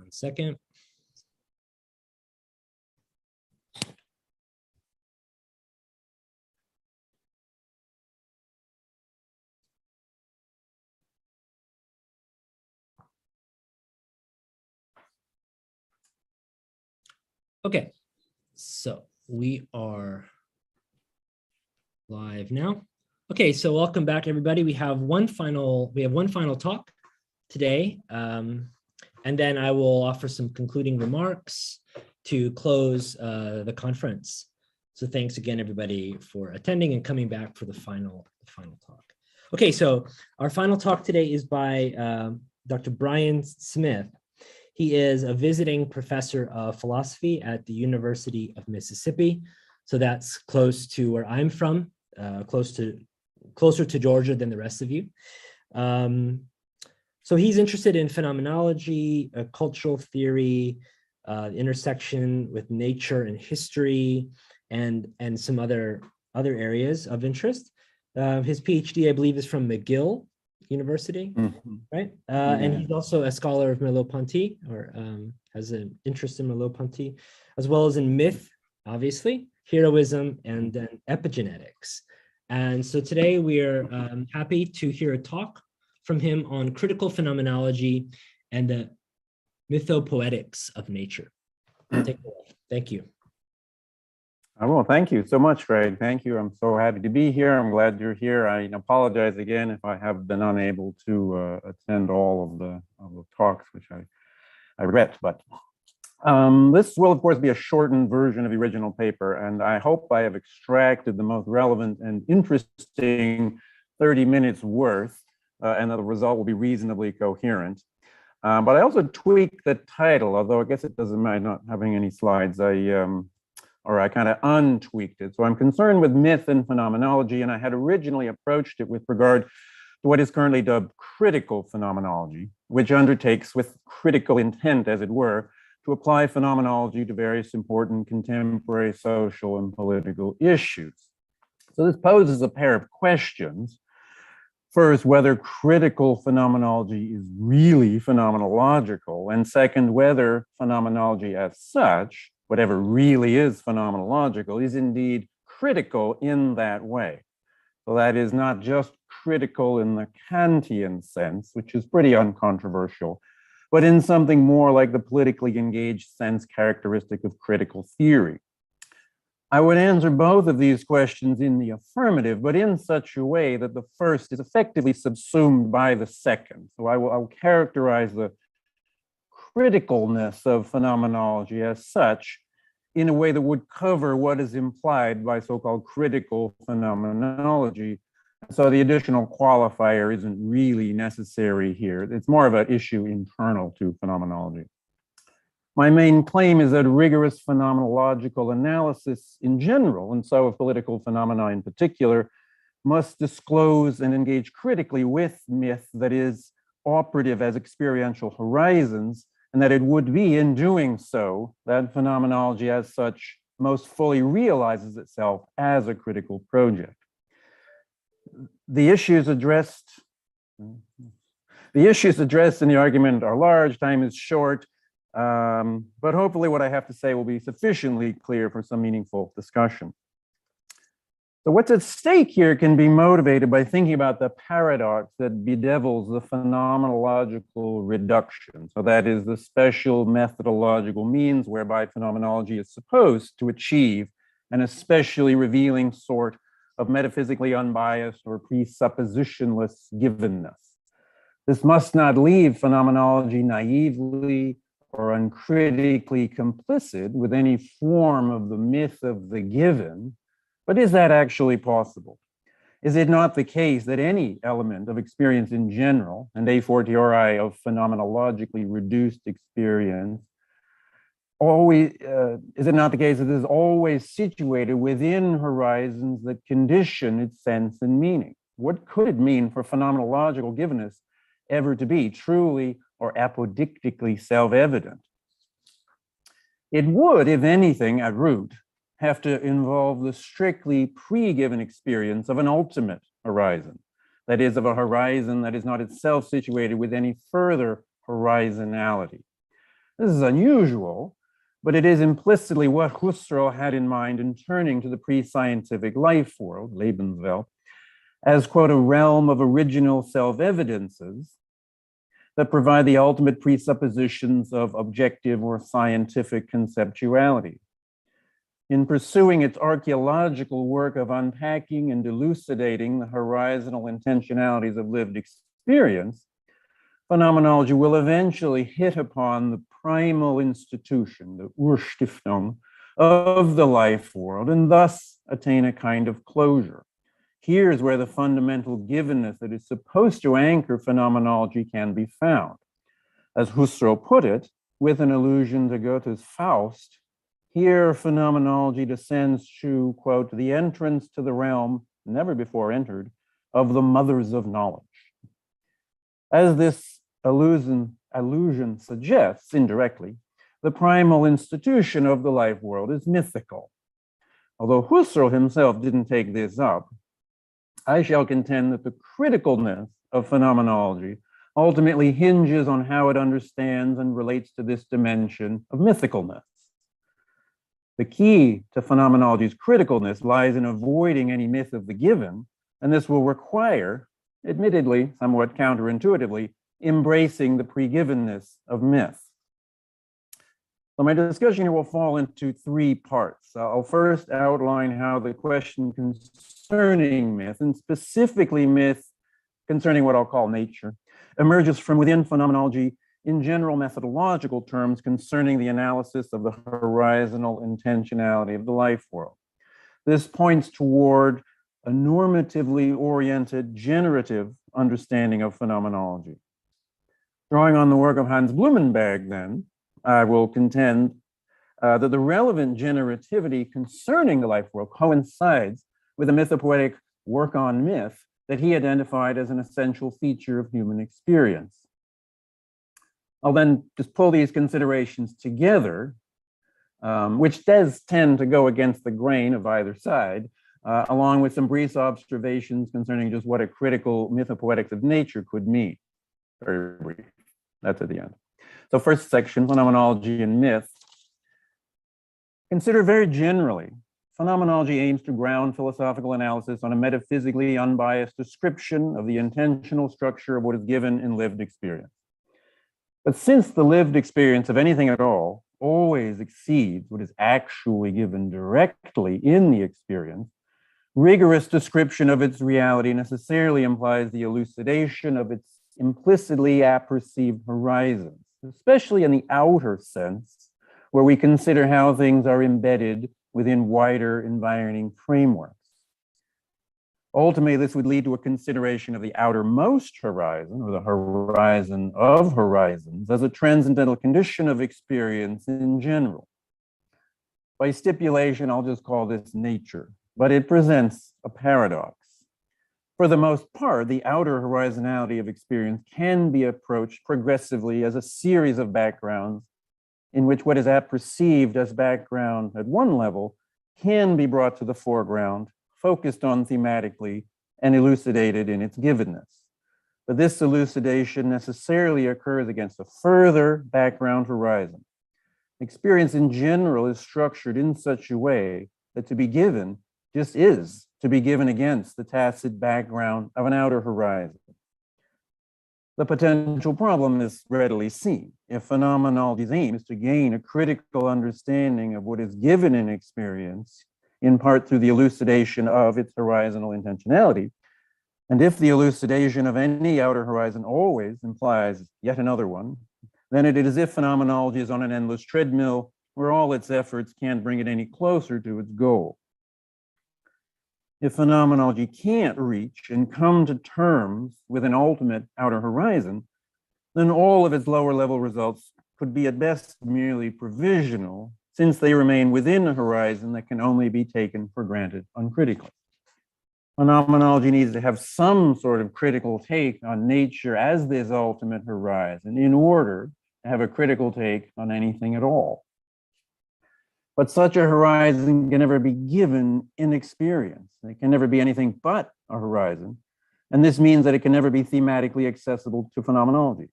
1 second. Okay, so we are live now. Okay, so welcome back, everybody. We have one final talk today, and then I will offer some concluding remarks to close the conference. So thanks again, everybody, for attending and coming back for the final talk. Okay, so our final talk today is by Dr. Brian Smith. He is a visiting professor of philosophy at the University of Mississippi. So that's close to where I'm from, closer to Georgia than the rest of you. So he's interested in phenomenology, cultural theory, intersection with nature and history, and some other areas of interest. His PhD, I believe, is from McGill University, right? And he's also a scholar of Merleau-Ponty, or has an interest in Merleau-Ponty, as well as in myth, obviously, heroism, and then epigenetics. And so today we're happy to hear a talk from him on critical phenomenology and the mythopoetics of nature. Take it away. Thank you. Well, thank you so much, Greg. Thank you. I'm so happy to be here. I'm glad you're here. I apologize again if I have been unable to attend all of the talks, which I regret. But this will, of course, be a shortened version of the original paper, and I hope I have extracted the most relevant and interesting 30 minutes worth, and that the result will be reasonably coherent. But I also tweaked the title, although I guess it doesn't mind not having any slides. I kind of untweaked it. So I'm concerned with myth and phenomenology, and I had originally approached it with regard to what is currently dubbed critical phenomenology, which undertakes with critical intent, as it were, to apply phenomenology to various important contemporary social and political issues. So this poses a pair of questions. First, whether critical phenomenology is really phenomenological, and second, whether phenomenology as such, whatever really is phenomenological, is indeed critical in that way. So that is not just critical in the Kantian sense, which is pretty uncontroversial, but in something more like the politically engaged sense characteristic of critical theory. I would answer both of these questions in the affirmative, but in such a way that the first is effectively subsumed by the second. So I'll characterize the criticalness of phenomenology as such in a way that would cover what is implied by so-called critical phenomenology. So the additional qualifier isn't really necessary here. It's more of an issue internal to phenomenology. My main claim is that rigorous phenomenological analysis in general, and so of political phenomena in particular, must disclose and engage critically with myth that is operative as experiential horizons, and that it would be in doing so that phenomenology as such most fully realizes itself as a critical project. The issues addressed in the argument are large, time is short, but hopefully what I have to say will be sufficiently clear for some meaningful discussion. So what's at stake here can be motivated by thinking about the paradox that bedevils the phenomenological reduction. So that is the special methodological means whereby phenomenology is supposed to achieve an especially revealing sort of metaphysically unbiased or presuppositionless givenness. This must not leave phenomenology naively or uncritically complicit with any form of the myth of the given. But is that actually possible? Is it not the case that any element of experience in general, and a fortiori of phenomenologically reduced experience, is it not the case that it is always situated within horizons that condition its sense and meaning? What could it mean for phenomenological givenness ever to be truly or apodictically self-evident? It would, if anything, at root, have to involve the strictly pre-given experience of an ultimate horizon, that is, of a horizon that is not itself situated with any further horizonality. This is unusual, but it is implicitly what Husserl had in mind in turning to the pre-scientific life world, Lebenswelt, as, quote, a realm of original self-evidences that provide the ultimate presuppositions of objective or scientific conceptuality. In pursuing its archaeological work of unpacking and elucidating the horizontal intentionalities of lived experience, phenomenology will eventually hit upon the primal institution, the Urstiftung, of the life world, and thus attain a kind of closure. Here's where the fundamental givenness that is supposed to anchor phenomenology can be found. As Husserl put it, with an allusion to Goethe's Faust, here phenomenology descends to, quote, the entrance to the realm, never before entered, of the mothers of knowledge. As this allusion suggests, indirectly, the primal institution of the life world is mythical. Although Husserl himself didn't take this up, I shall contend that the criticalness of phenomenology ultimately hinges on how it understands and relates to this dimension of mythicalness. The key to phenomenology's criticalness lies in avoiding any myth of the given, and this will require, admittedly, somewhat counterintuitively, embracing the pre-givenness of myth. So my discussion here will fall into three parts. I'll first outline how the question concerning myth, and specifically myth concerning what I'll call nature, emerges from within phenomenology in general methodological terms concerning the analysis of the horizontal intentionality of the life world. This points toward a normatively oriented, generative understanding of phenomenology. Drawing on the work of Hans Blumenberg, then, I will contend that the relevant generativity concerning the life world coincides with the Mr Poetic work on myth that he identified as an essential feature of human experience. I'll then just pull these considerations together, which does tend to go against the grain of either side, along with some brief observations concerning just what a critical mythopoetics of nature could mean. Very brief. That's at the end. So first section, phenomenology and myth. Consider very generally, phenomenology aims to ground philosophical analysis on a metaphysically unbiased description of the intentional structure of what is given in lived experience. But since the lived experience of anything at all always exceeds what is actually given directly in the experience, rigorous description of its reality necessarily implies the elucidation of its implicitly apperceived horizons, especially in the outer sense, where we consider how things are embedded within wider environing frameworks. Ultimately, this would lead to a consideration of the outermost horizon, or the horizon of horizons, as a transcendental condition of experience in general. By stipulation, I'll just call this nature, but it presents a paradox. For the most part, the outer horizonality of experience can be approached progressively as a series of backgrounds in which what is perceived as background at one level can be brought to the foreground, focused on thematically, and elucidated in its givenness. But this elucidation necessarily occurs against a further background horizon. Experience in general is structured in such a way that to be given just is to be given against the tacit background of an outer horizon. The potential problem is readily seen. If phenomenology's aim is to gain a critical understanding of what is given in experience, in part through the elucidation of its horizontal intentionality, and if the elucidation of any outer horizon always implies yet another one, then it is as if phenomenology is on an endless treadmill where all its efforts can't bring it any closer to its goal. If phenomenology can't reach and come to terms with an ultimate outer horizon, then all of its lower level results could be at best merely provisional, since they remain within a horizon that can only be taken for granted uncritically. Phenomenology needs to have some sort of critical take on nature as this ultimate horizon in order to have a critical take on anything at all. But such a horizon can never be given in experience. It can never be anything but a horizon. And this means that it can never be thematically accessible to phenomenology.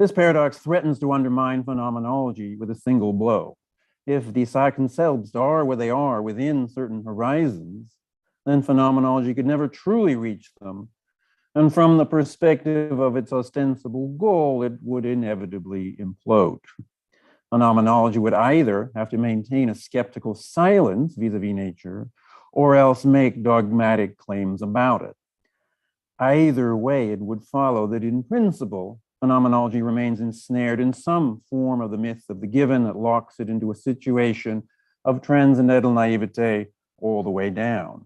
This paradox threatens to undermine phenomenology with a single blow. If the concepts are where they are within certain horizons, then phenomenology could never truly reach them. And from the perspective of its ostensible goal, it would inevitably implode. Phenomenology would either have to maintain a skeptical silence vis-a-vis nature, or else make dogmatic claims about it. Either way, it would follow that in principle, phenomenology remains ensnared in some form of the myth of the given that locks it into a situation of transcendental naivete all the way down.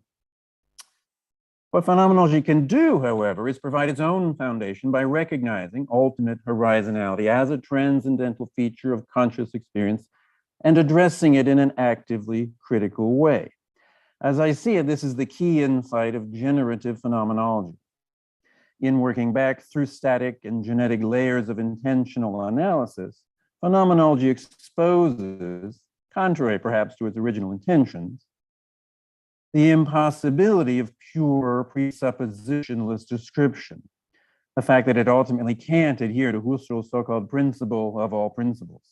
What phenomenology can do, however, is provide its own foundation by recognizing ultimate horizonality as a transcendental feature of conscious experience and addressing it in an actively critical way. As I see it, this is the key insight of generative phenomenology. In working back through static and genetic layers of intentional analysis, phenomenology exposes, contrary perhaps to its original intentions, the impossibility of pure presuppositionless description, the fact that it ultimately can't adhere to Husserl's so-called principle of all principles.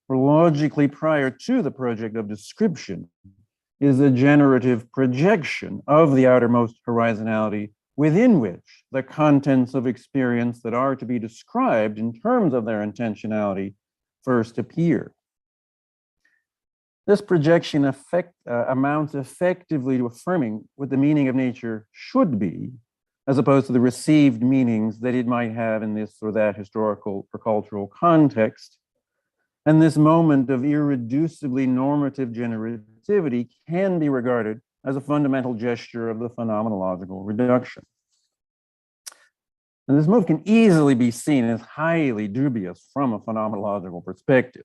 For logically prior to the project of description is a generative projection of the outermost horizonality within which the contents of experience that are to be described in terms of their intentionality first appear. This projection amounts effectively to affirming what the meaning of nature should be, as opposed to the received meanings that it might have in this or that historical or cultural context. And this moment of irreducibly normative generativity can be regarded as a fundamental gesture of the phenomenological reduction. And this move can easily be seen as highly dubious from a phenomenological perspective.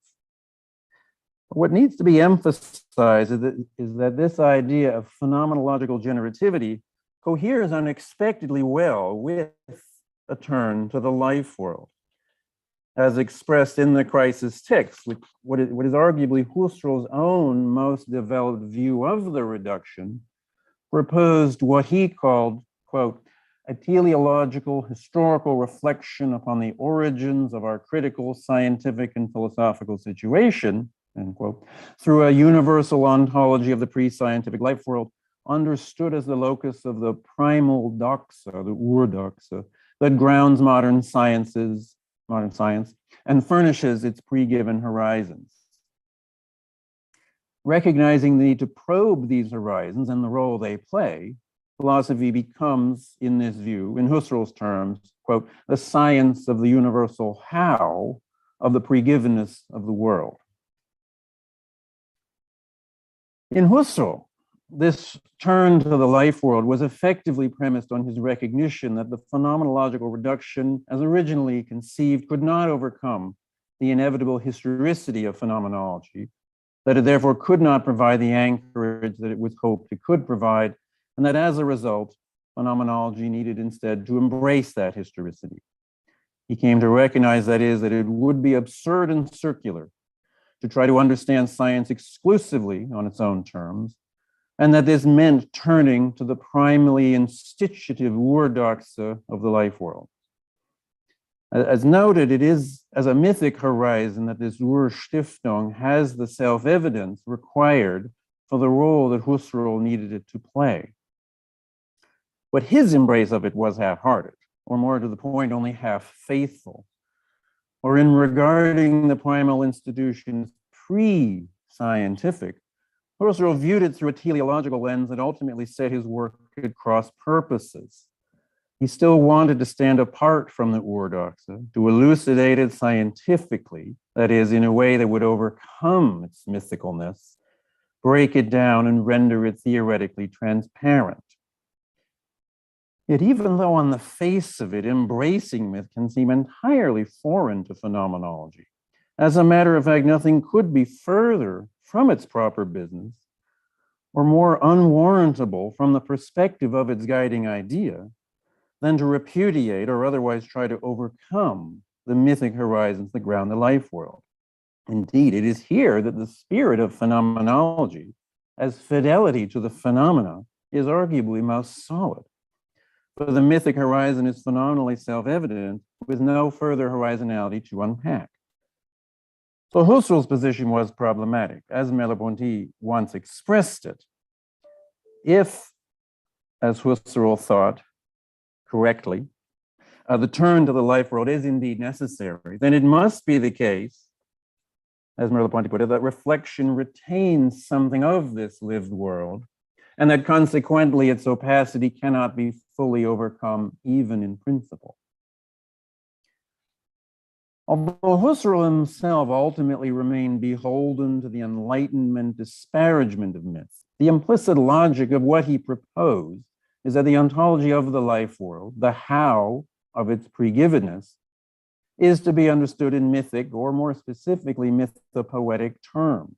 But what needs to be emphasized is that this idea of phenomenological generativity coheres unexpectedly well with a turn to the life world, as expressed in the crisis text, what is arguably Husserl's own most developed view of the reduction, proposed what he called, quote, a teleological historical reflection upon the origins of our critical scientific and philosophical situation, end quote, through a universal ontology of the pre-scientific life world, understood as the locus of the primal doxa, the ur-doxa, that grounds modern science, and furnishes its pre-given horizons. Recognizing the need to probe these horizons and the role they play, philosophy becomes, in this view, in Husserl's terms, quote, the science of the universal how of the pre-givenness of the world. In Husserl, this turn to the life world was effectively premised on his recognition that the phenomenological reduction, as originally conceived, could not overcome the inevitable historicity of phenomenology, that it therefore could not provide the anchorage that it was hoped it could provide, and that as a result, phenomenology needed instead to embrace that historicity. He came to recognize, that is, that it would be absurd and circular to try to understand science exclusively on its own terms, and that this meant turning to the primally institutive ur-doxa of the life world. As noted, it is as a mythic horizon that this Urstiftung has the self-evidence required for the role that Husserl needed it to play. But his embrace of it was half-hearted, or more to the point, only half faithful. Or in regarding the primal institutions pre-scientific, Husserl viewed it through a teleological lens that ultimately set his work at cross purposes. He still wanted to stand apart from the ur-doxa, to elucidate it scientifically, that is, in a way that would overcome its mythicalness, break it down and render it theoretically transparent. Yet even though on the face of it, embracing myth can seem entirely foreign to phenomenology, as a matter of fact, nothing could be further from its proper business or more unwarrantable from the perspective of its guiding idea than to repudiate or otherwise try to overcome the mythic horizons that ground the life world. Indeed, it is here that the spirit of phenomenology, as fidelity to the phenomena, is arguably most solid. For the mythic horizon is phenomenally self-evident with no further horizonality to unpack. So Husserl's position was problematic, as Merleau-Ponty once expressed it. If, as Husserl thought correctly, the turn to the life world is indeed necessary, then it must be the case, as Merleau-Ponty put it, that reflection retains something of this lived world, and that consequently its opacity cannot be fully overcome even in principle. Although Husserl himself ultimately remained beholden to the Enlightenment disparagement of myths, the implicit logic of what he proposed is that the ontology of the life world, the how of its pre-giveness, is to be understood in mythic, or more specifically, mythopoetic terms.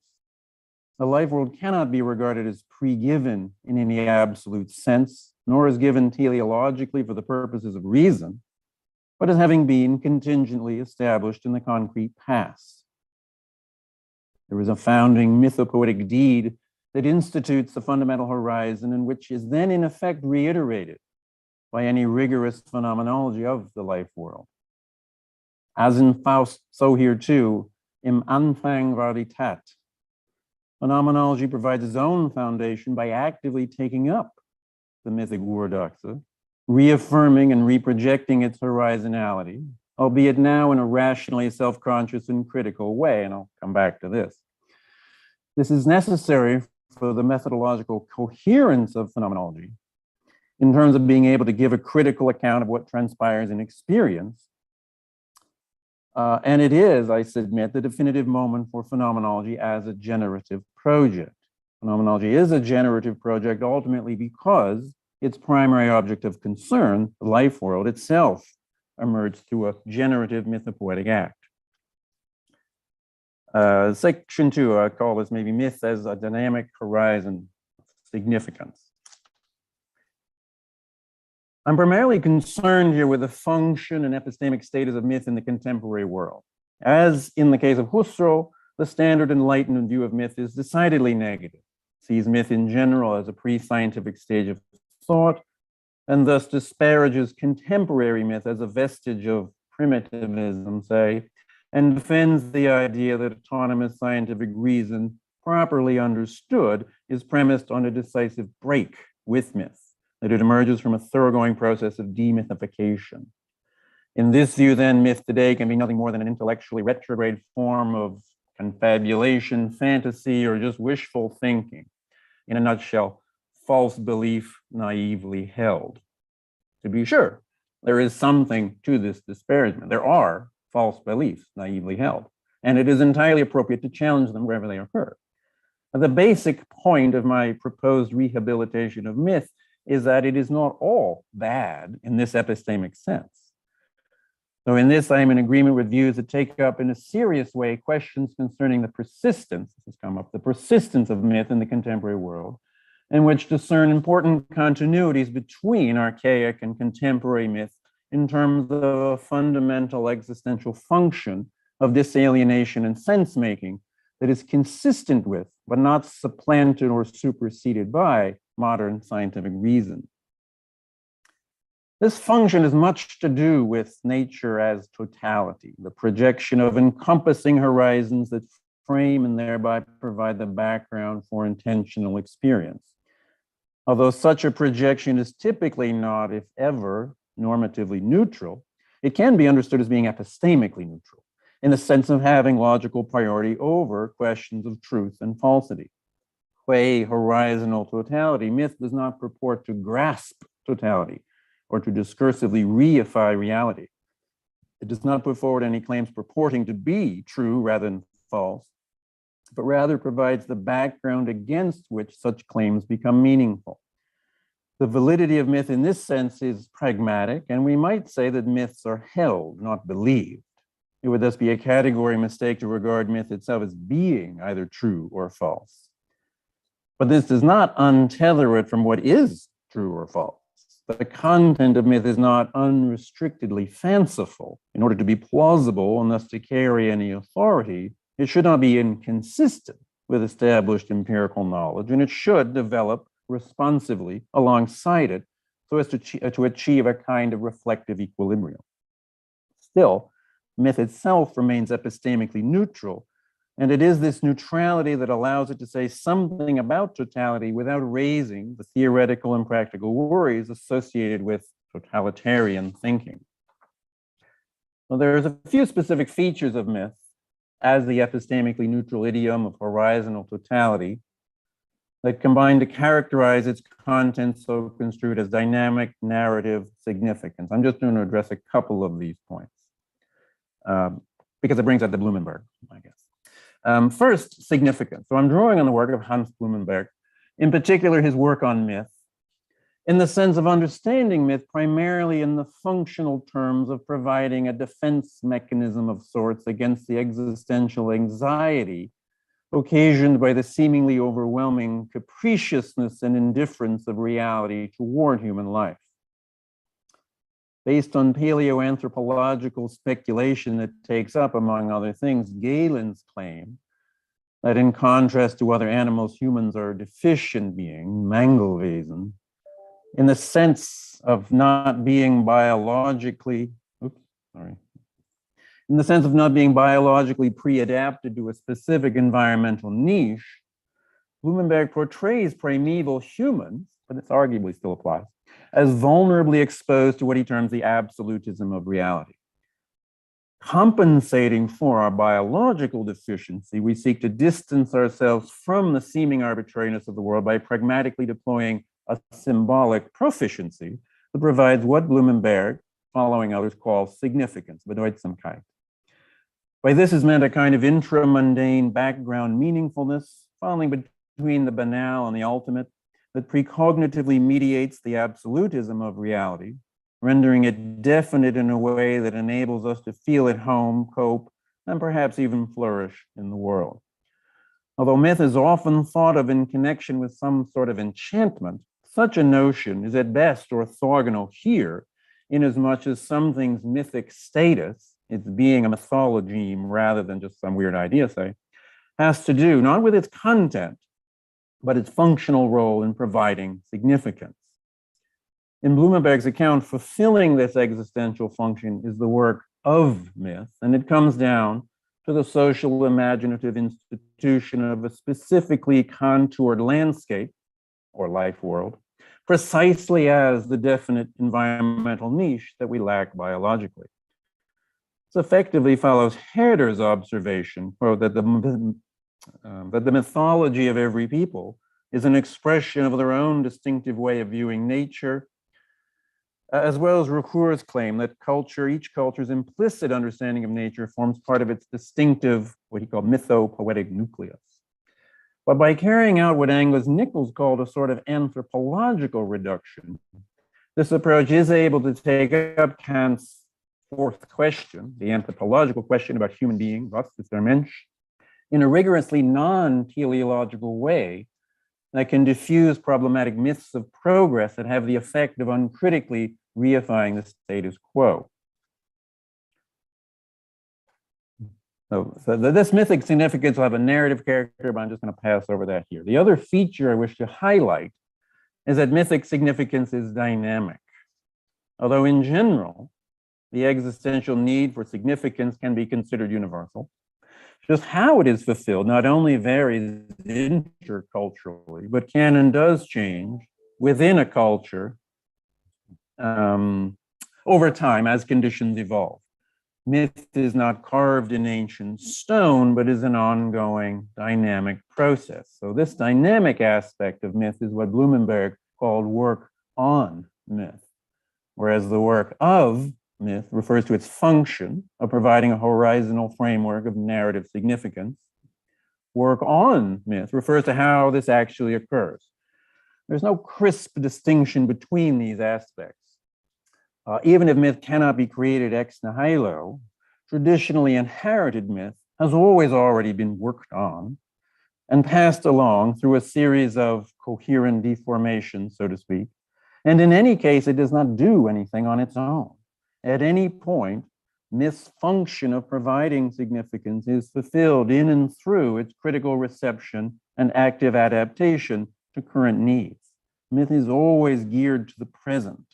The life world cannot be regarded as pre-given in any absolute sense, nor as given teleologically for the purposes of reason, but as having been contingently established in the concrete past. There is a founding mythopoetic deed that institutes the fundamental horizon, and which is then in effect reiterated by any rigorous phenomenology of the life world. As in Faust, so here too, im Anfang war die Tat. Phenomenology provides its own foundation by actively taking up the mythic Urdoxe, reaffirming and reprojecting its horizonality, albeit now in a rationally self-conscious and critical way, and I'll come back to this. This is necessary for the methodological coherence of phenomenology in terms of being able to give a critical account of what transpires in experience. And it is, I submit, the definitive moment for phenomenology as a generative project. Phenomenology is a generative project ultimately because its primary object of concern, the life world itself, emerged through a generative mythopoetic act. Section 2, I call this maybe myth as a dynamic horizon of significance. I'm primarily concerned here with the function and epistemic status of myth in the contemporary world. As in the case of Husserl, the standard Enlightenment view of myth is decidedly negative. It sees myth in general as a pre-scientific stage of thought, and thus disparages contemporary myth as a vestige of primitivism, say, and defends the idea that autonomous scientific reason, properly understood, is premised on a decisive break with myth, that it emerges from a thoroughgoing process of demythification. In this view, then, myth today can be nothing more than an intellectually retrograde form of confabulation, fantasy, or just wishful thinking. In a nutshell, false belief naively held. To be sure, there is something to this disparagement. There are false beliefs naively held, and it is entirely appropriate to challenge them wherever they occur. The basic point of my proposed rehabilitation of myth is that it is not all bad in this epistemic sense. So in this, I am in agreement with views that take up in a serious way questions concerning the persistence, this has come up, the persistence of myth in the contemporary world, and which discern important continuities between archaic and contemporary myth in terms of a fundamental existential function of disalienation and sense-making that is consistent with, but not supplanted or superseded by, modern scientific reason. This function has much to do with nature as totality, the projection of encompassing horizons that frame and thereby provide the background for intentional experience. Although such a projection is typically not, if ever, normatively neutral, it can be understood as being epistemically neutral, in the sense of having logical priority over questions of truth and falsity. Qua horizontal totality, myth does not purport to grasp totality or to discursively reify reality. It does not put forward any claims purporting to be true rather than false, but rather provides the background against which such claims become meaningful. The validity of myth in this sense is pragmatic, and we might say that myths are held, not believed. It would thus be a category mistake to regard myth itself as being either true or false. But this does not untether it from what is true or false. The content of myth is not unrestrictedly fanciful. In order to be plausible and thus to carry any authority, it should not be inconsistent with established empirical knowledge, and it should develop responsively alongside it so as to achieve a kind of reflective equilibrium. Still, myth itself remains epistemically neutral, and it is this neutrality that allows it to say something about totality without raising the theoretical and practical worries associated with totalitarian thinking. Well, there's a few specific features of myth as the epistemically neutral idiom of horizontal totality that combine to characterize its content so construed as dynamic, narrative, significance. I'm just going to address a couple of these points because it brings out the Blumenberg, I guess. First, significance. So I'm drawing on the work of Hans Blumenberg, in particular his work on myth, in the sense of understanding myth primarily in the functional terms of providing a defense mechanism of sorts against the existential anxiety occasioned by the seemingly overwhelming capriciousness and indifference of reality toward human life. Based on paleoanthropological speculation that takes up, among other things, Galen's claim that in contrast to other animals, humans are deficient beings, Mangelwesen, in the sense of not being biologically, in the sense of not being biologically pre-adapted to a specific environmental niche, Blumenberg portrays primeval humans, but this arguably still applies, as vulnerably exposed to what he terms the absolutism of reality. Compensating for our biological deficiency, we seek to distance ourselves from the seeming arbitrariness of the world by pragmatically deploying a symbolic proficiency that provides what Blumenberg, following others, calls significance, Bedeutsamkeit. By this is meant a kind of intramundane background meaningfulness, falling between the banal and the ultimate, that precognitively mediates the absolutism of reality, rendering it definite in a way that enables us to feel at home, cope, and perhaps even flourish in the world. Although myth is often thought of in connection with some sort of enchantment, such a notion is at best orthogonal here, inasmuch as something's mythic status, its being a mythology rather than just some weird idea, say, has to do not with its content, but its functional role in providing significance. In Blumenberg's account, fulfilling this existential function is the work of myth, and it comes down to the social imaginative institution of a specifically contoured landscape or life world, precisely as the definite environmental niche that we lack biologically. This effectively follows Herder's observation, quote, that the mythology of every people is an expression of their own distinctive way of viewing nature, as well as Ricoeur's claim that each culture's implicit understanding of nature forms part of its distinctive, what he called mytho-poetic nucleus. But by carrying out what Angus Nichols called a sort of anthropological reduction, this approach is able to take up Kant's fourth question, the anthropological question about human being, was ist der Mensch, in a rigorously non-teleological way that can diffuse problematic myths of progress that have the effect of uncritically reifying the status quo. So this mythic significance will have a narrative character, but I'm just going to pass over that here. The other feature I wish to highlight is that mythic significance is dynamic. Although in general, the existential need for significance can be considered universal, just how it is fulfilled not only varies interculturally, but can and does change within a culture over time as conditions evolve. Myth is not carved in ancient stone, but is an ongoing dynamic process. So this dynamic aspect of myth is what Blumenberg called work on myth, whereas the work of myth refers to its function of providing a horizontal framework of narrative significance. Work on myth refers to how this actually occurs. There's no crisp distinction between these aspects. Even if myth cannot be created ex nihilo, traditionally inherited myth has always already been worked on and passed along through a series of coherent deformations, so to speak. And in any case, it does not do anything on its own. At any point, myth's function of providing significance is fulfilled in and through its critical reception and active adaptation to current needs. Myth is always geared to the present.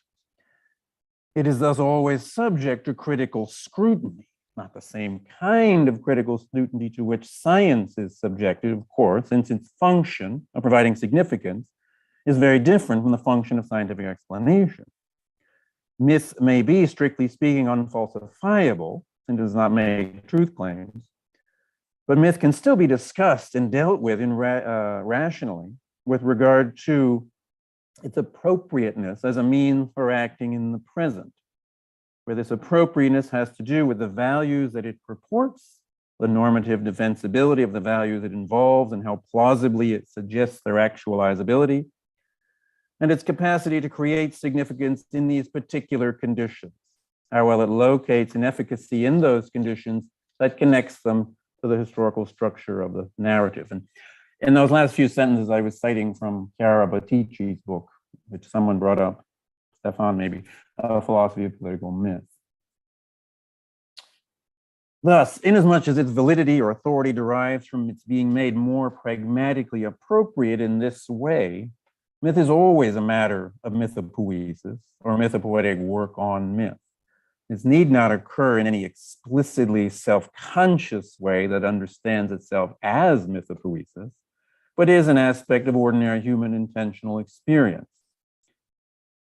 It is thus always subject to critical scrutiny, not the same kind of critical scrutiny to which science is subjected, of course, since its function of providing significance is very different from the function of scientific explanation. Myth may be, strictly speaking, unfalsifiable and does not make truth claims, but myth can still be discussed and dealt with rationally with regard to its appropriateness as a means for acting in the present, where this appropriateness has to do with the values that it purports, the normative defensibility of the values it involves, and how plausibly it suggests their actualizability, and its capacity to create significance in these particular conditions, how well it locates an efficacy in those conditions that connects them to the historical structure of the narrative. And in those last few sentences, I was citing from Chiara Battici's book, which someone brought up, Stefan maybe, Philosophy of Political Myth. Thus, inasmuch as its validity or authority derives from its being made more pragmatically appropriate in this way, myth is always a matter of mythopoesis or mythopoetic work on myth. This need not occur in any explicitly self-conscious way that understands itself as mythopoesis, but is an aspect of ordinary human intentional experience.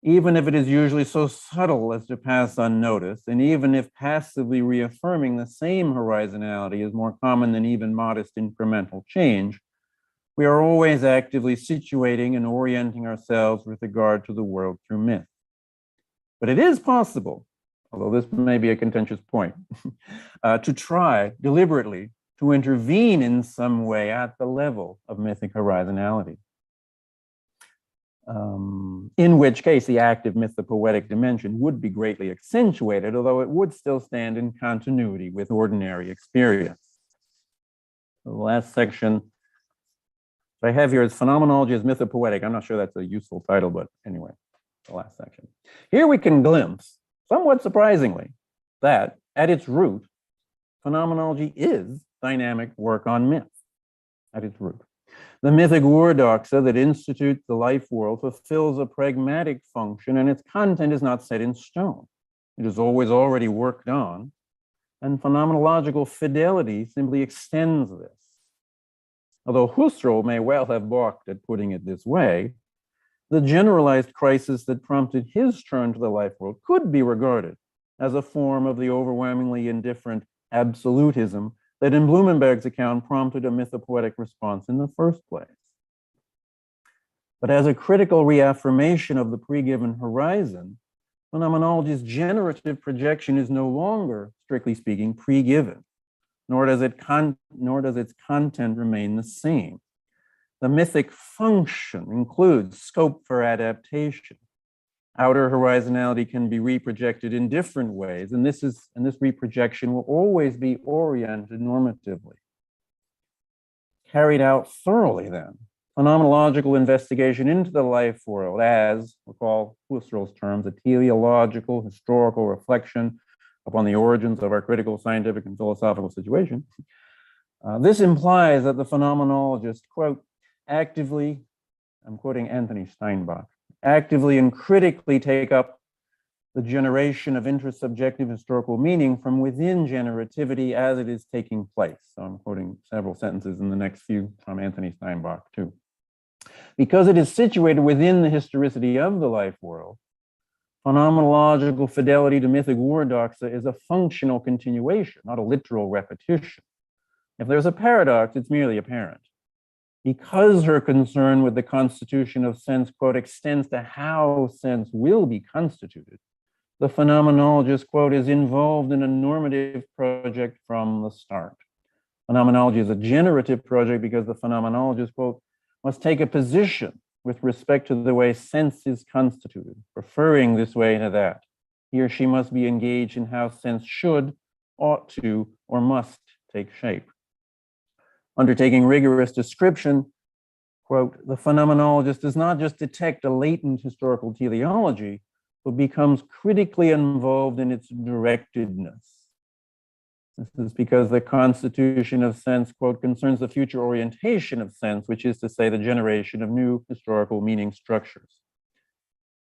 Even if it is usually so subtle as to pass unnoticed, and even if passively reaffirming the same horizontality is more common than even modest incremental change, we are always actively situating and orienting ourselves with regard to the world through myth. But it is possible, although this may be a contentious point, to try deliberately to intervene in some way at the level of mythic horizontality. In which case the active mythopoetic dimension would be greatly accentuated, although it would still stand in continuity with ordinary experience. The last section I have here is Phenomenology as Mythopoetic. I'm not sure that's a useful title, but anyway, the last section. Here we can glimpse, somewhat surprisingly, that at its root, phenomenology is dynamic work on myth, at its root. The mythic orthodoxa that institutes the life world fulfills a pragmatic function, and its content is not set in stone. It is always already worked on, and phenomenological fidelity simply extends this. Although Husserl may well have balked at putting it this way, the generalized crisis that prompted his turn to the life world could be regarded as a form of the overwhelmingly indifferent absolutism that in Blumenberg's account prompted a mythopoetic response in the first place. But as a critical reaffirmation of the pre-given horizon, phenomenology's generative projection is no longer, strictly speaking, pre-given, nor does its content remain the same. The mythic function includes scope for adaptation. Outer horizontality can be reprojected in different ways, and this reprojection will always be oriented normatively. Carried out thoroughly, then, phenomenological investigation into the life world as, recall Husserl's terms, a teleological historical reflection upon the origins of our critical scientific and philosophical situation. This implies that the phenomenologist, quote, actively, I'm quoting Anthony Steinbach, actively and critically take up the generation of intersubjective historical meaning from within generativity as it is taking place. So I'm quoting several sentences in the next few from Anthony Steinbach too. Because it is situated within the historicity of the life world, phenomenological fidelity to mythic orthodoxa is a functional continuation, not a literal repetition. If there's a paradox, it's merely apparent. Because her concern with the constitution of sense, quote, extends to how sense will be constituted, the phenomenologist, quote, is involved in a normative project from the start. Phenomenology is a generative project because the phenomenologist, quote, must take a position with respect to the way sense is constituted, preferring this way to that. He or she must be engaged in how sense should, ought to, or must take shape. Undertaking rigorous description, quote, the phenomenologist does not just detect a latent historical teleology, but becomes critically involved in its directedness. This is because the constitution of sense, quote, concerns the future orientation of sense, which is to say the generation of new historical meaning structures.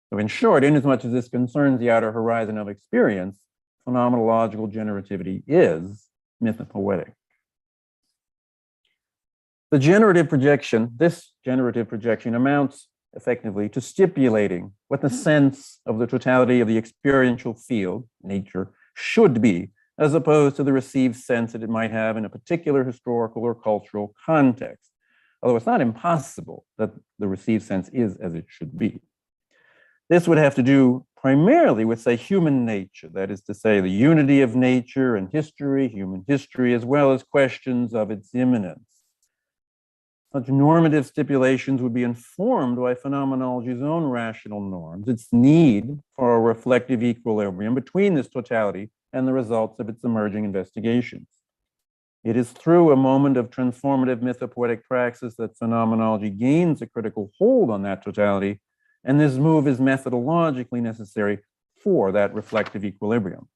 So in short, inasmuch as this concerns the outer horizon of experience, phenomenological generativity is mythopoetic. The generative projection, this generative projection amounts effectively to stipulating what the sense of the totality of the experiential field, nature, should be, as opposed to the received sense that it might have in a particular historical or cultural context. Although it's not impossible that the received sense is as it should be. This would have to do primarily with, say, human nature, that is to say, the unity of nature and history, human history, as well as questions of its immanence. Such normative stipulations would be informed by phenomenology's own rational norms, its need for a reflective equilibrium between this totality and the results of its emerging investigations. It is through a moment of transformative mythopoetic praxis that phenomenology gains a critical hold on that totality, and this move is methodologically necessary for that reflective equilibrium.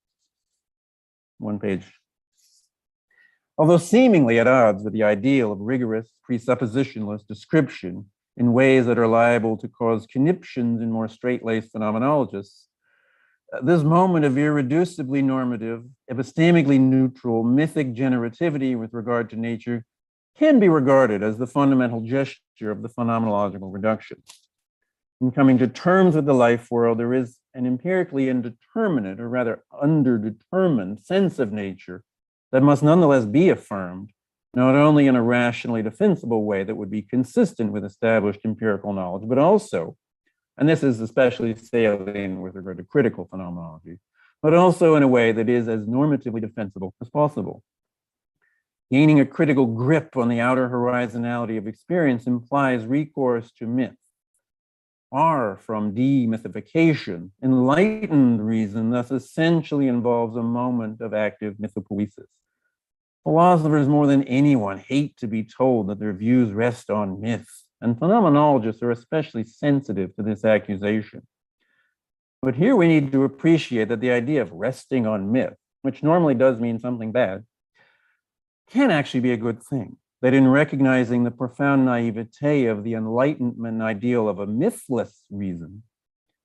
One page. Although seemingly at odds with the ideal of rigorous, presuppositionless description in ways that are liable to cause conniptions in more straight-laced phenomenologists, this moment of irreducibly normative, epistemically neutral, mythic generativity with regard to nature can be regarded as the fundamental gesture of the phenomenological reduction. In coming to terms with the life world, there is an empirically indeterminate, or rather underdetermined, sense of nature that must nonetheless be affirmed, not only in a rationally defensible way that would be consistent with established empirical knowledge, but also, and this is especially salient with regard to critical phenomenology, but also in a way that is as normatively defensible as possible. Gaining a critical grip on the outer horizonality of experience implies recourse to myth. Far from demythification, enlightened reason thus essentially involves a moment of active mythopoesis. Philosophers more than anyone hate to be told that their views rest on myths, and phenomenologists are especially sensitive to this accusation. But here we need to appreciate that the idea of resting on myth, which normally does mean something bad, can actually be a good thing. That in recognizing the profound naivete of the Enlightenment ideal of a mythless reason,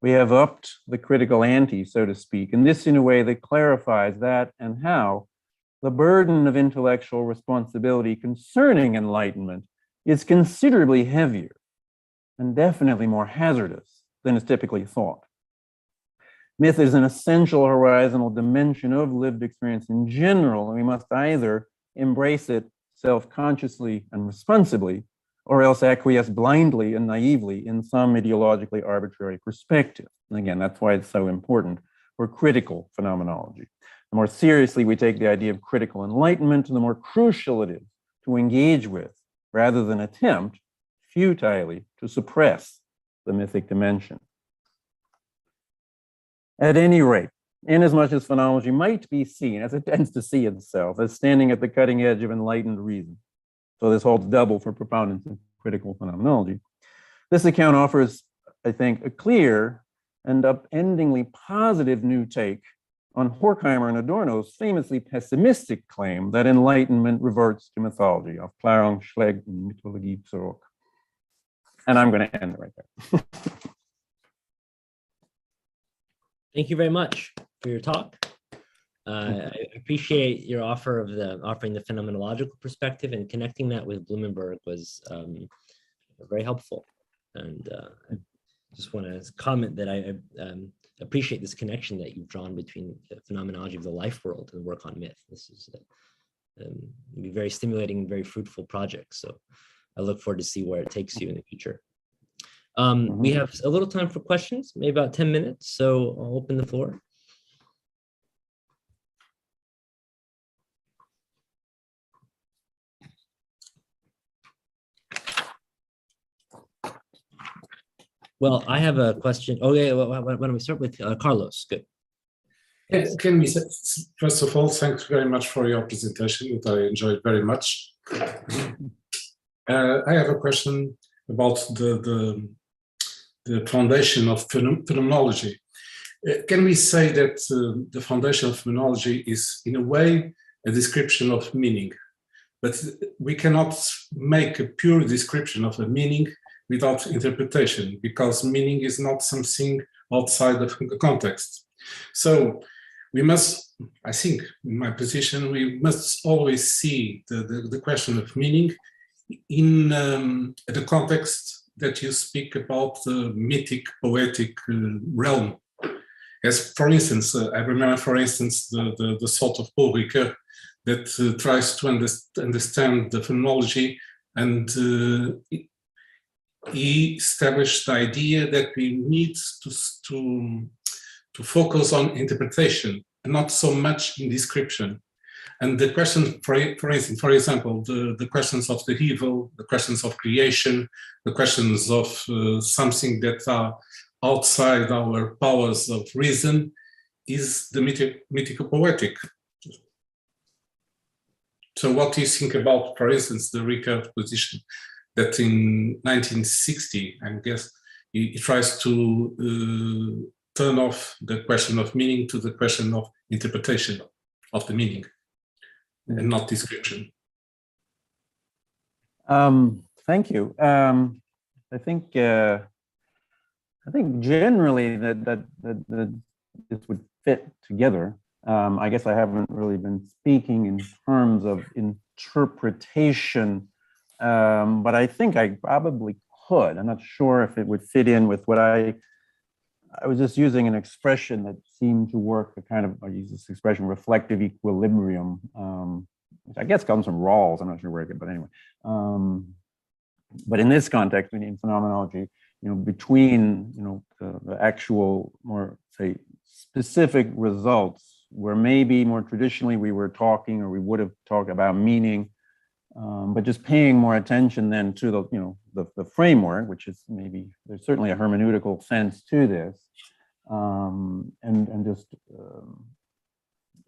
we have upped the critical ante, so to speak, and this in a way that clarifies that and how the burden of intellectual responsibility concerning enlightenment is considerably heavier and definitely more hazardous than is typically thought. Myth is an essential horizontal dimension of lived experience in general, and we must either embrace it self-consciously and responsibly, or else acquiesce blindly and naively in some ideologically arbitrary perspective. And again, that's why it's so important for critical phenomenology. The more seriously we take the idea of critical enlightenment, the more crucial it is to engage with, rather than attempt futilely to suppress the mythic dimension. At any rate, inasmuch as phenomenology might be seen, as it tends to see itself, as standing at the cutting edge of enlightened reason, so this holds double for proponents of critical phenomenology, this account offers, I think, a clear and upendingly positive new take on Horkheimer and Adorno's famously pessimistic claim that enlightenment reverts to mythology, of Klärung schlägt in Mythologie zurück. And I'm going to end right there. Thank you very much for your talk. I appreciate your offering the phenomenological perspective, and connecting that with Blumenberg was very helpful. And I just want to comment that I appreciate this connection that you've drawn between the phenomenology of the life world and work on myth. This is be very stimulating and very fruitful project. So I look forward to see where it takes you in the future. We have a little time for questions, maybe about 10 minutes. So I'll open the floor. Well, I have a question. Oh, yeah. Why don't we start with Carlos? Good. Can we say, first of all, thanks very much for your presentation, that I enjoyed very much. I have a question about the foundation of phenomenology. Can we say that the foundation of phenomenology is, in a way, a description of meaning. But we cannot make a pure description of a meaning without interpretation, because meaning is not something outside of the context. So we must, I think, in my position, we must always see the question of meaning in the context that you speak about the mythic, poetic realm. As for instance, I remember, for instance, the thought of Paul Ricoeur that tries to understand the phenomenology, and he established the idea that we need to focus on interpretation and not so much in description. And the question, for instance, for example, the questions of the evil, the questions of creation, the questions of something that are outside our powers of reason, is the mythical poetic. So what do you think about, for instance, the Ricoeur position that in 1960, I guess, he tries to turn off the question of meaning to the question of interpretation of the meaning and not description? Thank you. I think generally that this would fit together. I guess I haven't really been speaking in terms of interpretation, but I think I probably could. I'm not sure if it would fit in with what I was just using an expression that seemed to work, a kind of, I use this expression, reflective equilibrium, which I guess comes from Rawls. I'm not sure where it came, but anyway. But in this context, in phenomenology, between, the actual more, say, specific results, where maybe more traditionally we were talking, or we would have talked about meaning, but just paying more attention then to the framework, which is maybe, there's certainly a hermeneutical sense to this, and just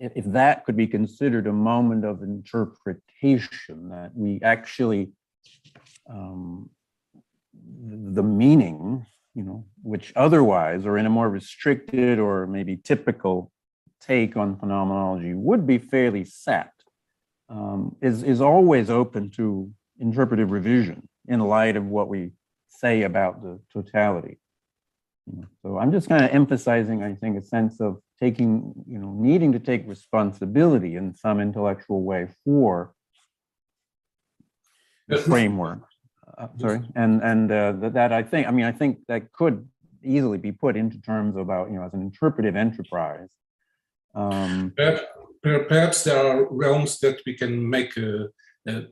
if that could be considered a moment of interpretation, that we actually the meaning, which otherwise, or in a more restricted or maybe typical take on phenomenology, would be fairly set, is always open to interpretive revision in light of what we say about the totality. So I'm just kind of emphasizing, I think, a sense of taking, needing to take responsibility in some intellectual way for the framework. Sorry, and that I think that could easily be put into terms about, as an interpretive enterprise. Perhaps there are realms that we can make a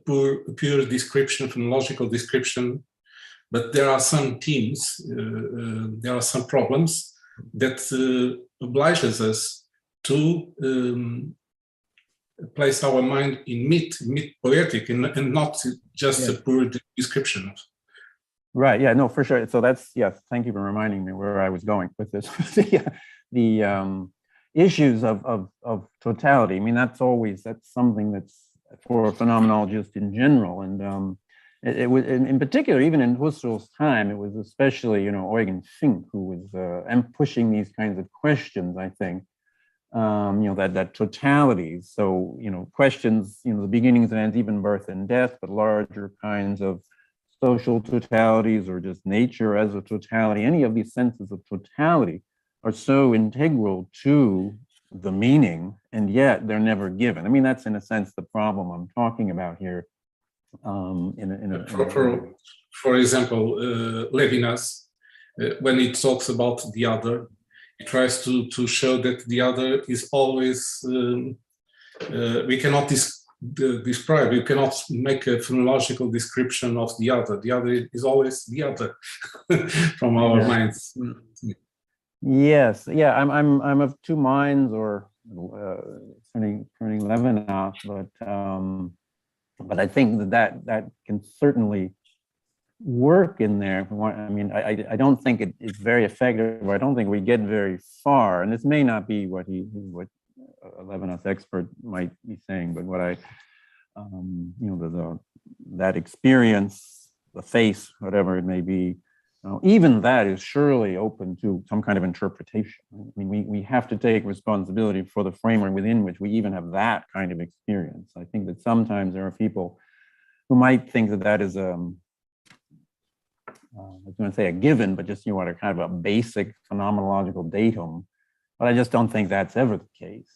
pure description, phonological description, but there are some themes, there are some problems that obliges us to place our mind in myth poetic, and not just a pure description. Right. Yeah. No, for sure. So that's, yes. Thank you for reminding me where I was going with this. The issues of totality. I mean, that's something that's for phenomenologists in general, and it was in particular, even in Husserl's time, it was especially Eugen Fink who was pushing these kinds of questions. I think. That totality. So, questions, the beginnings and ends, even birth and death, but larger kinds of social totalities, or just nature as a totality. Any of these senses of totality are so integral to the meaning, and yet they're never given. I mean, that's in a sense the problem I'm talking about here. For example, Levinas, when he talks about the other, he tries to show that the other is always, we cannot describe, we cannot make a phonological description of the other. The other is always the other from our minds. Yes, yeah, I'm of two minds, or turning Levinas, but I think that can certainly work in there. I mean, I don't think it's very effective, or I don't think we get very far. And this may not be what a Levinas expert might be saying, but what that experience, the face, whatever it may be, even that is surely open to some kind of interpretation. I mean, we have to take responsibility for the framework within which we even have that kind of experience. I think that sometimes there are people who might think that that is I was going to say a given, but just, a kind of a basic phenomenological datum. But I just don't think that's ever the case.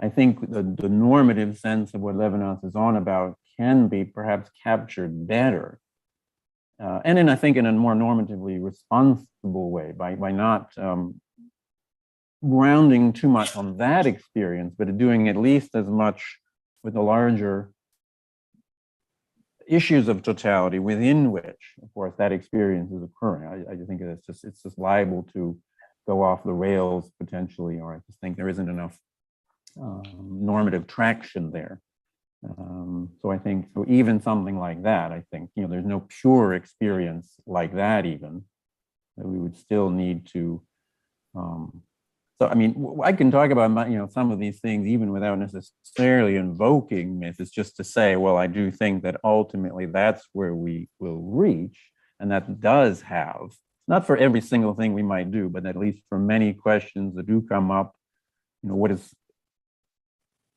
I think the normative sense of what Levinas is on about can be perhaps captured better. And I think in a more normatively responsible way by not grounding too much on that experience, but doing at least as much with the larger issues of totality within which, of course, that experience is occurring. I think it's just liable to go off the rails potentially, or I just think there isn't enough normative traction there. So I think, so even something like that, I think, there's no pure experience like that even, that we would still need to, so I mean, I can talk about, some of these things even without necessarily invoking myth. It's just to say, well, I do think that ultimately that's where we will reach, and that does have, not for every single thing we might do, but at least for many questions that do come up, what is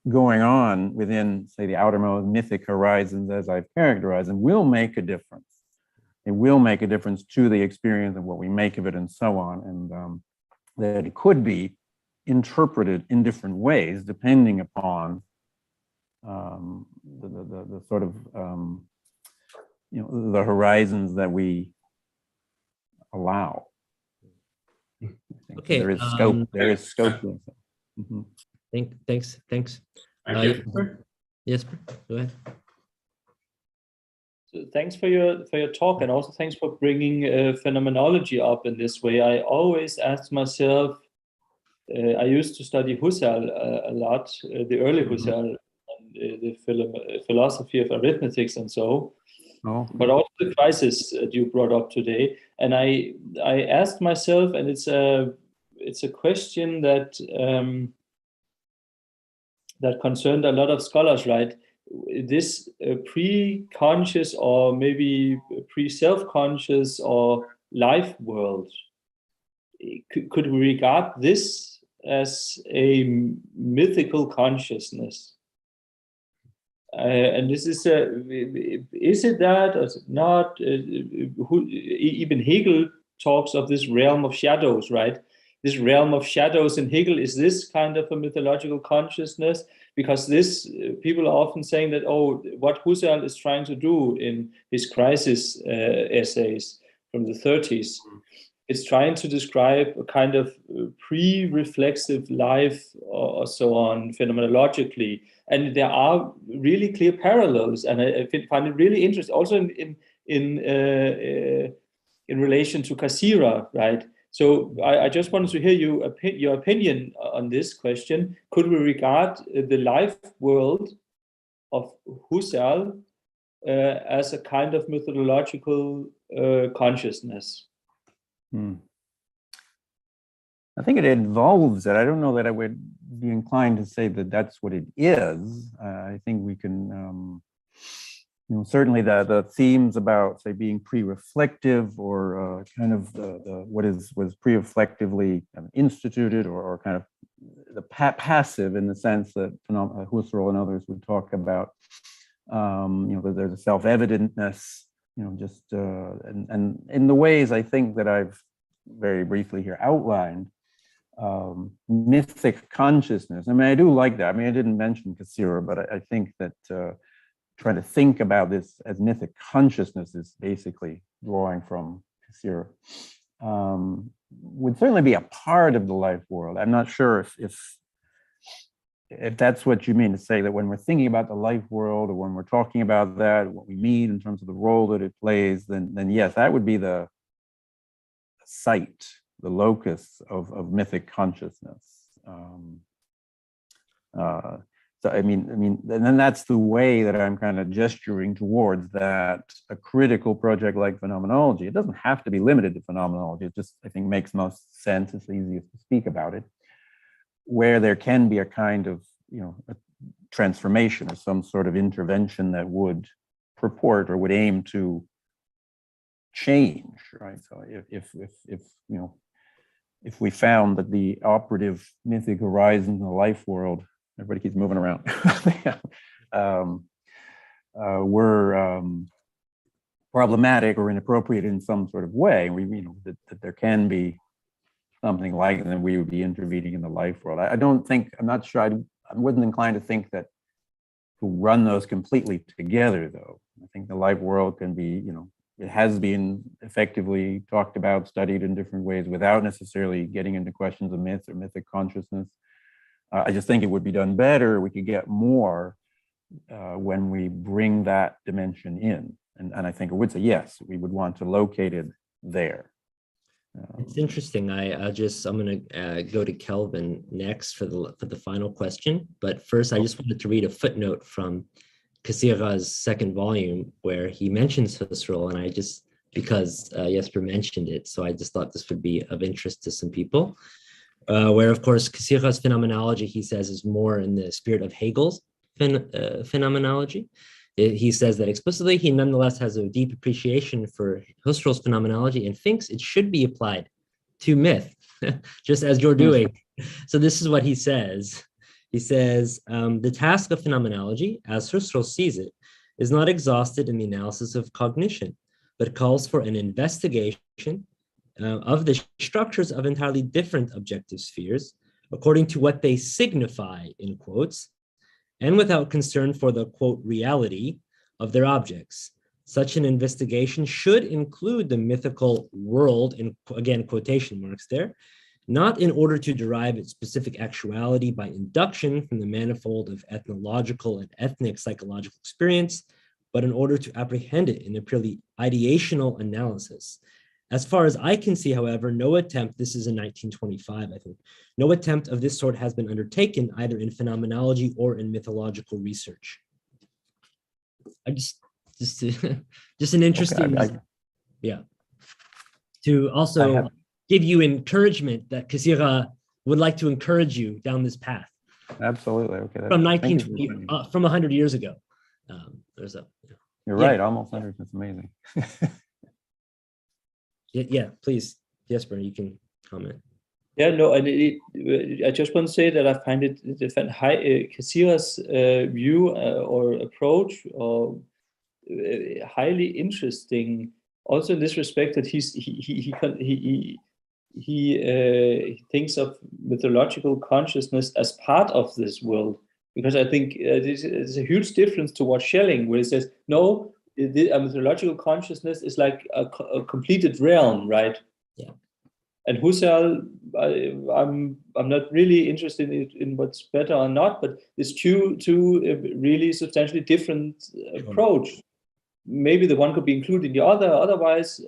going on within, say, the outermost mythic horizons as I've characterized them will make a difference. It will make a difference to the experience and what we make of it and so on. And that it could be interpreted in different ways depending upon the sort of, the horizons that we allow. Okay. There is scope. There is scope. Mm-hmm. Thanks. Jesper, go ahead. So thanks for your talk, and also thanks for bringing phenomenology up in this way. I always ask myself, I used to study Husserl a lot, the early Husserl, and the philosophy of arithmetics and so. But also the crisis that you brought up today, and I asked myself, and it's a question that that concerned a lot of scholars, right? This pre-conscious or maybe pre-self-conscious or life world, could we regard this as a mythical consciousness? And this is it that, or is it not? Even Hegel talks of this realm of shadows, right? This realm of shadows in Hegel, is this kind of a mythological consciousness? Because this, people are often saying that, what Husserl is trying to do in his crisis essays from the 30s, is trying to describe a kind of pre-reflexive life or so on, phenomenologically. And there are really clear parallels, and I find it really interesting, also in relation to Cassirer, right? So I just wanted to hear your opinion on this question. Could we regard the life world of Husserl as a kind of mythological consciousness? I think it involves it. I don't know that I would be inclined to say that that's what it is. I think we can, certainly the themes about, say, being pre-reflective or kind of was pre-reflectively instituted or kind of the passive in the sense that Husserl and others would talk about, that there's a self-evidentness, and in the ways I think that I've very briefly here outlined, mythic consciousness. I mean, I do like that. I mean, I didn't mention Cassirer, but I think that trying to think about this as mythic consciousness is basically drawing from Cassirer. Would certainly be a part of the life world. I'm not sure if that's what you mean to say, that when we're thinking about the life world, or when we're talking about that, what we mean in terms of the role that it plays, then yes, that would be the site, the locus of mythic consciousness. So I mean, and then that's the way that I'm kind of gesturing towards that. A critical project like Phenomenology, it doesn't have to be limited to phenomenology. It just, I think, makes most sense. It's easiest to speak about it, where there can be a kind of, a transformation or some sort of intervention that would purport or would aim to change, right? So if you know, if we found that the operative mythic horizon in the life world, everybody keeps moving around, were problematic or inappropriate in some sort of way, you know, that there can be something like that, then we would be intervening in the life world. I don't think, I'm not sure, I wasn't inclined to think that to run those completely together, though. I think the life world can be, you know, it has been effectively talked about, studied in different ways without necessarily getting into questions of myth or mythic consciousness. I just think it would be done better, we could get more when we bring that dimension in. And I think it would say, yes, we would want to locate it there. It's interesting. I'm going to go to Kelvin next for the final question. But first, I just wanted to read a footnote from Cassira's second volume where he mentions Husserl, and because Jesper mentioned it, so I just thought this would be of interest to some people. Where, of course, Cassira's phenomenology, he says, is more in the spirit of Hegel's phenomenology. He says that explicitly. He nonetheless has a deep appreciation for Husserl's phenomenology and thinks it should be applied to myth, just as you're doing. So this is what he says. He says, the task of phenomenology, as Husserl sees it, is not exhausted in the analysis of cognition, but calls for an investigation of the structures of entirely different objective spheres, according to what they signify, in quotes, and without concern for the, quote, reality of their objects. Such an investigation should include the mythical world, in, again, quotation marks there, not in order to derive its specific actuality by induction from the manifold of ethnological and ethnic psychological experience, but in order to apprehend it in a purely ideational analysis. As far as I can see, however, no attempt, this is in 1925, I think, no attempt of this sort has been undertaken either in phenomenology or in mythological research. I just an interesting, okay, yeah, to also give you encouragement that Cassira would like to encourage you down this path. Absolutely, okay. From 1920, from 100 years ago. There's a. You're right, almost 100, that's amazing. Yeah, please, Jesper, you can comment. Yeah, no, and I just want to say that I find Cassira's view or approach highly interesting. Also, in this respect, that he thinks of mythological consciousness as part of this world, because I think there's a huge difference to what Schelling, where he says no. A mythological consciousness is like a completed realm, right? Yeah. And Husserl, I'm not really interested in what's better or not, but it's two really substantially different approach. Maybe the one could be included in the other. Otherwise,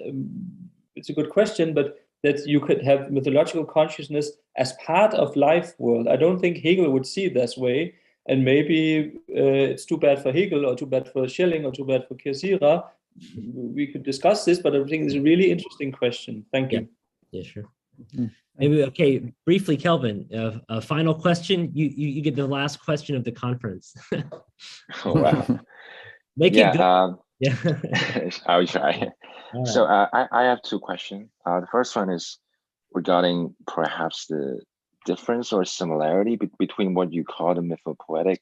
it's a good question, but that you could have mythological consciousness as part of life world. I don't think Hegel would see it this way. And maybe it's too bad for Hegel or too bad for Schelling or too bad for Cassira. We could discuss this, but I think it's a really interesting question. Thank you. Yeah, sure. Maybe, okay, briefly, Kelvin, a final question. You get the last question of the conference. Oh, wow. Make it good. Yeah. I'll try. Right. So I have two questions. The first one is regarding perhaps the difference or similarity between what you call the Mythic Poetic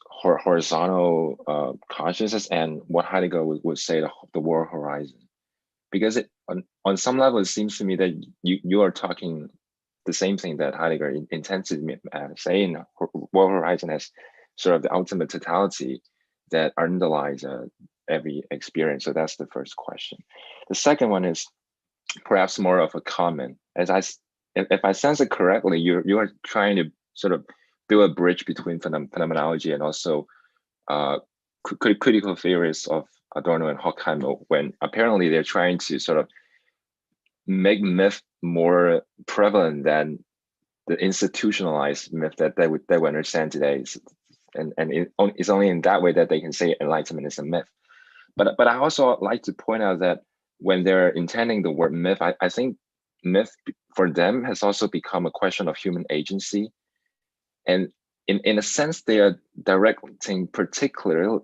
horizontal consciousness and what Heidegger would say the world horizon. Because on some level, it seems to me that you are talking the same thing that Heidegger intends to say in world horizon as sort of the ultimate totality that underlies every experience. So that's the first question. The second one is perhaps more of a comment. If I sense it correctly, you are trying to sort of build a bridge between phenomenology and also critical theories of Adorno and Horkheimer, when apparently they're trying to sort of make myth more prevalent than the institutionalized myth that they would understand today. And it's only in that way that they can say enlightenment is a myth. But I also like to point out that when they're intending the word myth, I think myth for them has also become a question of human agency. And in a sense, they are directing particularly,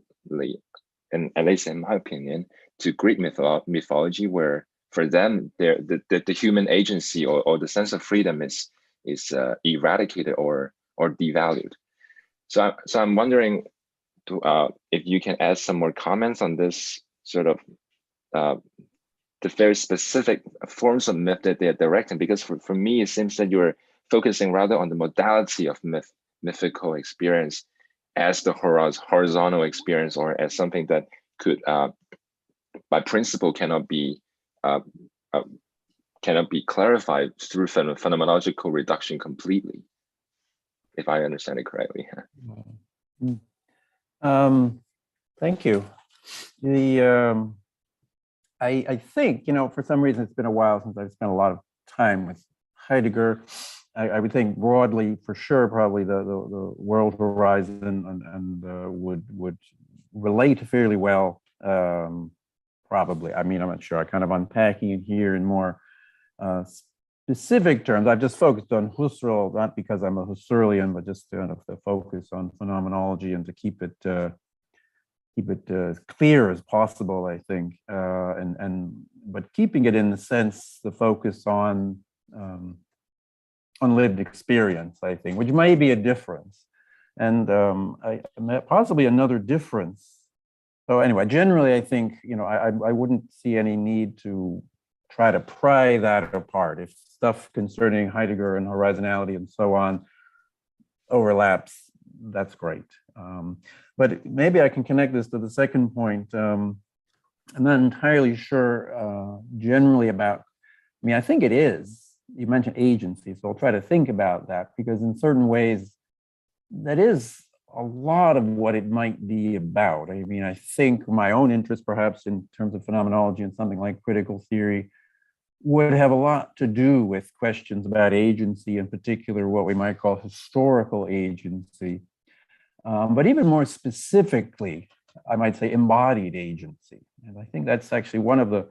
and at least in my opinion, to Greek mythology, where for them the human agency or the sense of freedom is eradicated or devalued. So I'm wondering if you can add some more comments on this sort of the very specific forms of myth that they're directing, because for me it seems that you're focusing rather on the modality of mythical experience as the horizontal experience, or as something that could by principle cannot be clarified through phenomenological reduction completely, if I understand it correctly. Thank you. I think, for some reason it's been a while since I've spent a lot of time with Heidegger. I would think broadly, for sure, probably the world horizon and would relate fairly well. Probably. I mean, I'm not sure. I kind of unpacking it here in more specific terms. I've just focused on Husserl, not because I'm a Husserlian, but just to focus on phenomenology and to keep it as clear as possible, I think, but keeping it in the sense, the focus on lived experience, I think, which may be a difference, and possibly another difference. So anyway, generally, I think, I wouldn't see any need to try to pry that apart. If stuff concerning Heidegger and horizonality and so on overlaps, that's great. But maybe I can connect this to the second point. I'm not entirely sure generally about, I think it is. You mentioned agency, so I'll try to think about that, because in certain ways, that is a lot of what it might be about. I think my own interest, perhaps in terms of phenomenology and something like critical theory, would have a lot to do with questions about agency, in particular, what we might call historical agency. But even more specifically, I might say embodied agency. And I think that's actually one of the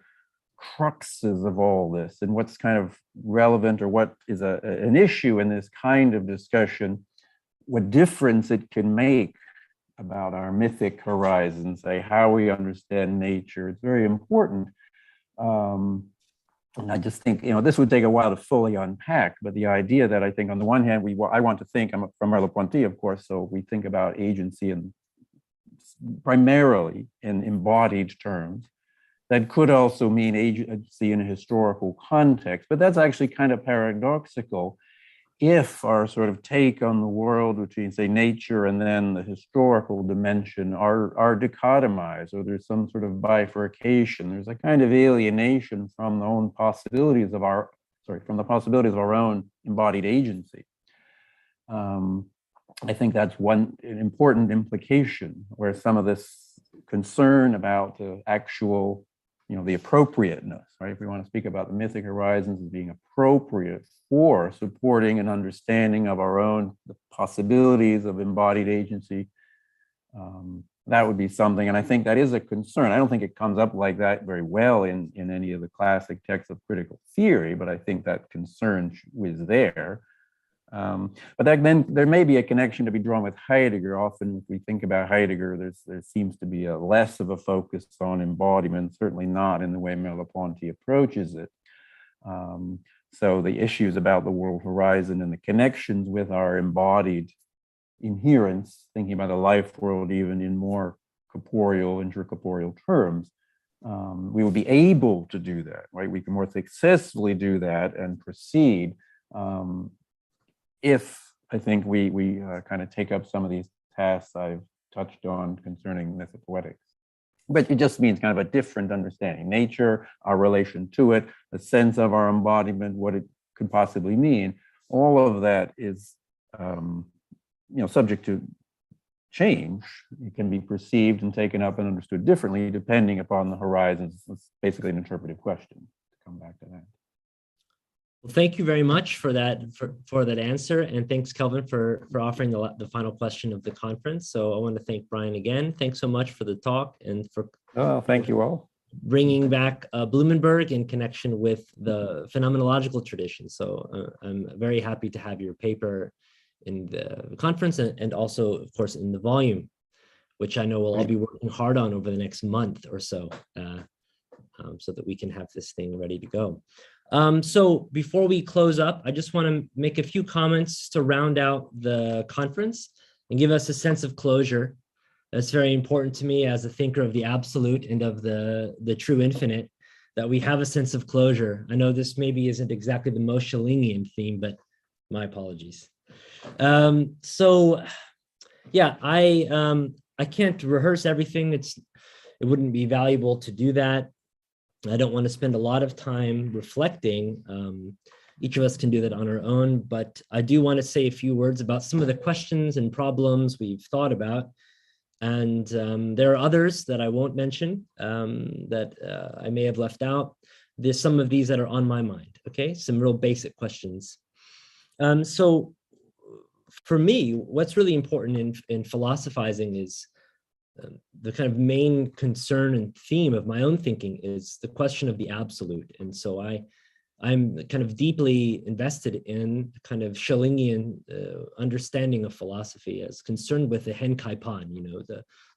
cruxes of all this, and what's kind of relevant, or what is an issue in this kind of discussion, what difference it can make about our mythic horizon, say how we understand nature. It's very important. And I just think, this would take a while to fully unpack, but the idea that I think on the one hand, I want to think, I'm from Merleau-Ponty, of course, so we think about agency and primarily in embodied terms. That could also mean agency in a historical context, but that's actually kind of paradoxical if our sort of take on the world between, say, nature and then the historical dimension are dichotomized, or there's some sort of bifurcation. There's a kind of alienation from the own possibilities of from the possibilities of our own embodied agency. I think that's an important implication, where some of this concern about the actual, the appropriateness, right? If we want to speak about the mythic horizons as being appropriate for supporting an understanding of the possibilities of embodied agency, that would be something. And I think that is a concern. I don't think it comes up like that very well in any of the classic texts of critical theory, but I think that concern was there. But then there may be a connection to be drawn with Heidegger. Often, if we think about Heidegger, there seems to be a less of a focus on embodiment, certainly not in the way Merleau-Ponty approaches it. So the issues about the world horizon and the connections with our embodied inherence, thinking about the life world even in more corporeal, intercorporeal terms, we will be able to do that, right? We can more successfully do that and proceed if I think we kind of take up some of these tasks I've touched on concerning Mr Poetic. But it just means kind of a different understanding. Nature, our relation to it, the sense of our embodiment, what it could possibly mean. All of that is, subject to change. It can be perceived and taken up and understood differently depending upon the horizons. It's basically an interpretive question, to come back to that. Well, thank you very much for that answer, and thanks, Kelvin, for offering the final question of the conference. So I want to thank Brian again. Thanks so much for the talk and for thank you all, bringing back Blumenberg in connection with the phenomenological tradition. So I'm very happy to have your paper in the conference and also, of course, in the volume, which I know we'll all be working hard on over the next month or so. so that we can have this thing ready to go. So before we close up, I just want to make a few comments to round out the conference and give us a sense of closure. That's very important to me as a thinker of the absolute and of the true infinite, that we have a sense of closure. I know this maybe isn't exactly the most Schellingian theme, but my apologies. So yeah, I can't rehearse everything. It wouldn't be valuable to do that. I don't want to spend a lot of time reflecting. Each of us can do that on our own, but I do want to say a few words about some of the questions and problems we've thought about. And there are others that I won't mention that I may have left out. There's some of these that are on my mind, okay? Some real basic questions. So for me, what's really important in philosophizing is the kind of main concern and theme of my own thinking is the question of the absolute. And so I'm kind of deeply invested in kind of Schellingian understanding of philosophy as concerned with the Henkaipan, you know,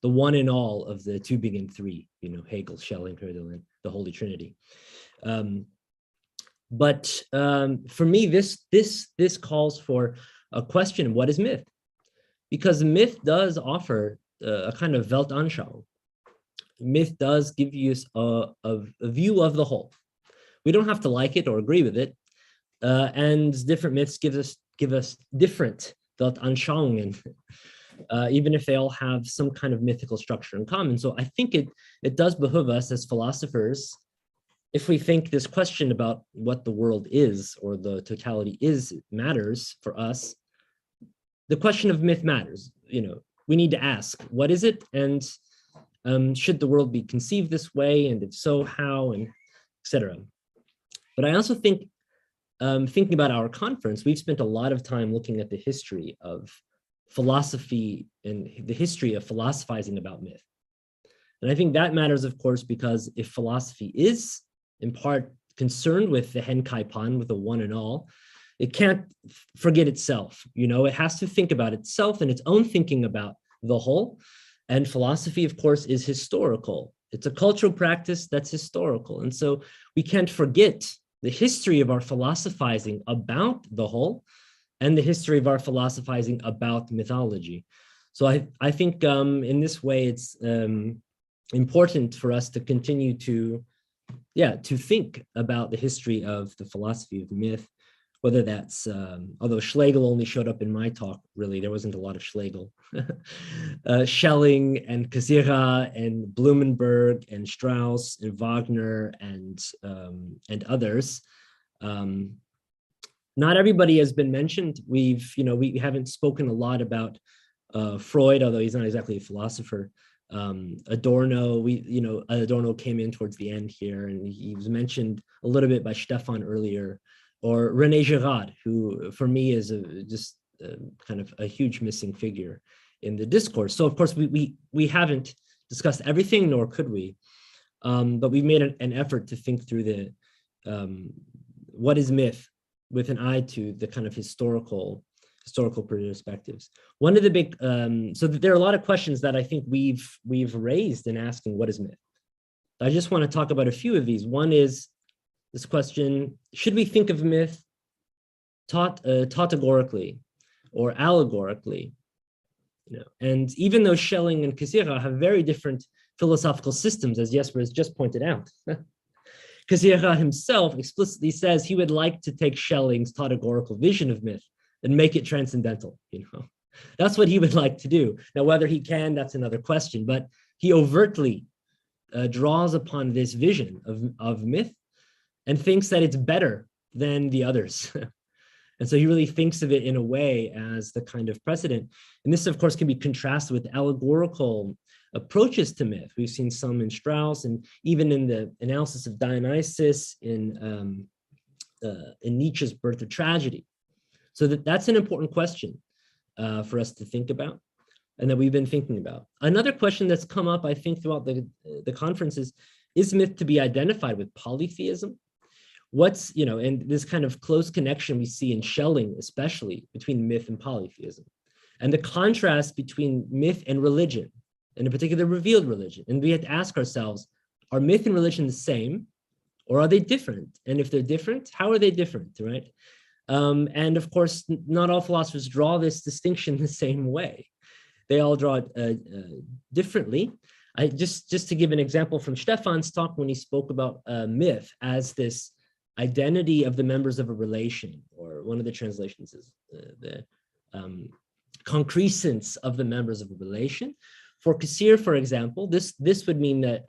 the one and all of the two big and three, you know, Hegel, Schelling, Hölderlin, and the Holy Trinity. But for me, this calls for a question: what is myth? Because myth does offer a kind of Weltanschauung. Myth does give you a view of the whole. We don't have to like it or agree with it, and different myths give us different Weltanschauungen, even if they all have some kind of mythical structure in common. So I think it does behoove us as philosophers, if we think this question about what the world is or the totality is matters for us, the question of myth matters. You know, we need to ask, what is it, and should the world be conceived this way, and if so, how, and etc. But I also think, thinking about our conference, we've spent a lot of time looking at the history of philosophy and the history of philosophizing about myth. And I think that matters, of course, because if philosophy is in part concerned with the Henkaipan, with the one and all, it can't forget itself. You know, it has to think about itself and its own thinking about the whole. And philosophy, of course, is historical. It's a cultural practice that's historical. And so we can't forget the history of our philosophizing about the whole and the history of our philosophizing about mythology. So I think in this way, it's important for us to continue to think about the history of the philosophy of myth, whether that's, although Schlegel only showed up in my talk, really, there wasn't a lot of Schlegel. Schelling and Cassirer and Blumenberg and Strauss and Wagner and others. Not everybody has been mentioned. We haven't spoken a lot about Freud, although he's not exactly a philosopher. Adorno, Adorno came in towards the end here, and he was mentioned a little bit by Stefan earlier, or René Girard, who for me is kind of a huge missing figure in the discourse. So of course we haven't discussed everything, nor could we, but we've made an effort to think through the what is myth with an eye to the kind of historical perspectives. One of the big, so there are a lot of questions that I think we've raised in asking what is myth. I just want to talk about a few of these. One is this question: should we think of myth tautologically or allegorically? You know, and even though Schelling and Cassirer have very different philosophical systems, as Jesper has just pointed out, Cassirer himself explicitly says he would like to take Schelling's tautological vision of myth and make it transcendental. You know, that's what he would like to do. Now, whether he can, that's another question. But he overtly draws upon this vision of myth and thinks that it's better than the others. And so he really thinks of it in a way as the kind of precedent. And this, of course, can be contrasted with allegorical approaches to myth. We've seen some in Strauss, and even in the analysis of Dionysus in Nietzsche's Birth of Tragedy. So that's an important question for us to think about, and that we've been thinking about. Another question that's come up, I think, throughout the conferences is myth to be identified with polytheism? What's, and this kind of close connection we see in Schelling, especially between myth and polytheism, and the contrast between myth and religion, and in particular revealed religion. And we had to ask ourselves, are myth and religion the same, or are they different? And if they're different, how are they different, right? And of course, not all philosophers draw this distinction the same way. They all draw it differently. Just to give an example from Stefan's talk when he spoke about myth as this identity of the members of a relation, or one of the translations is the concrescence of the members of a relation. For Kassir, for example, this would mean that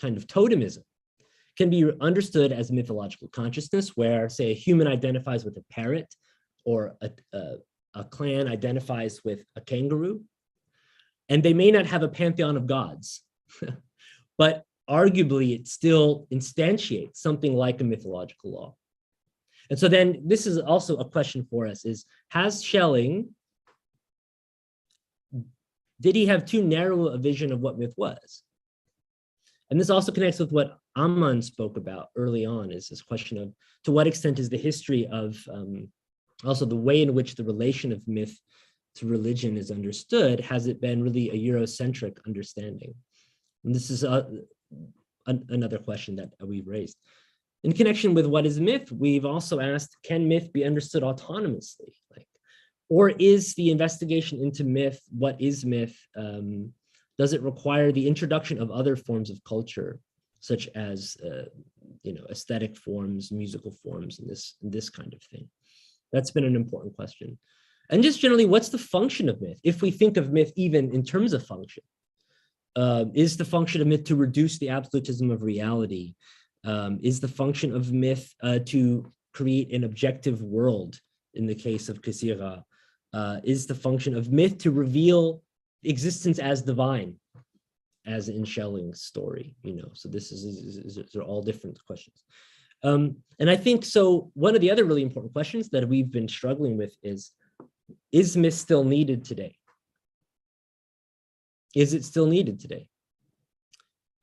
kind of totemism can be understood as mythological consciousness, where, say, a human identifies with a parrot, or a clan identifies with a kangaroo, and they may not have a pantheon of gods, but arguably it still instantiates something like a mythological law. And so then this is also a question for us, is, has Schelling, did he have too narrow a vision of what myth was? And this also connects with what Amman spoke about early on, is this question of, to what extent is the history of, also the way in which the relation of myth to religion is understood, has it been really a Eurocentric understanding? And this is another question that we've raised. In connection with what is myth, we've also asked, can myth be understood autonomously? Or is the investigation into myth, what is myth, does it require the introduction of other forms of culture, such as aesthetic forms, musical forms, and this kind of thing? That's been an important question. And just generally, what's the function of myth? If we think of myth even in terms of function, is the function of myth to reduce the absolutism of reality? Is the function of myth to create an objective world in the case of Kassir? Is the function of myth to reveal existence as divine, as in Schelling's story? So these are all different questions. And I think, so one of the other really important questions that we've been struggling with is myth still needed today? Is it still needed today?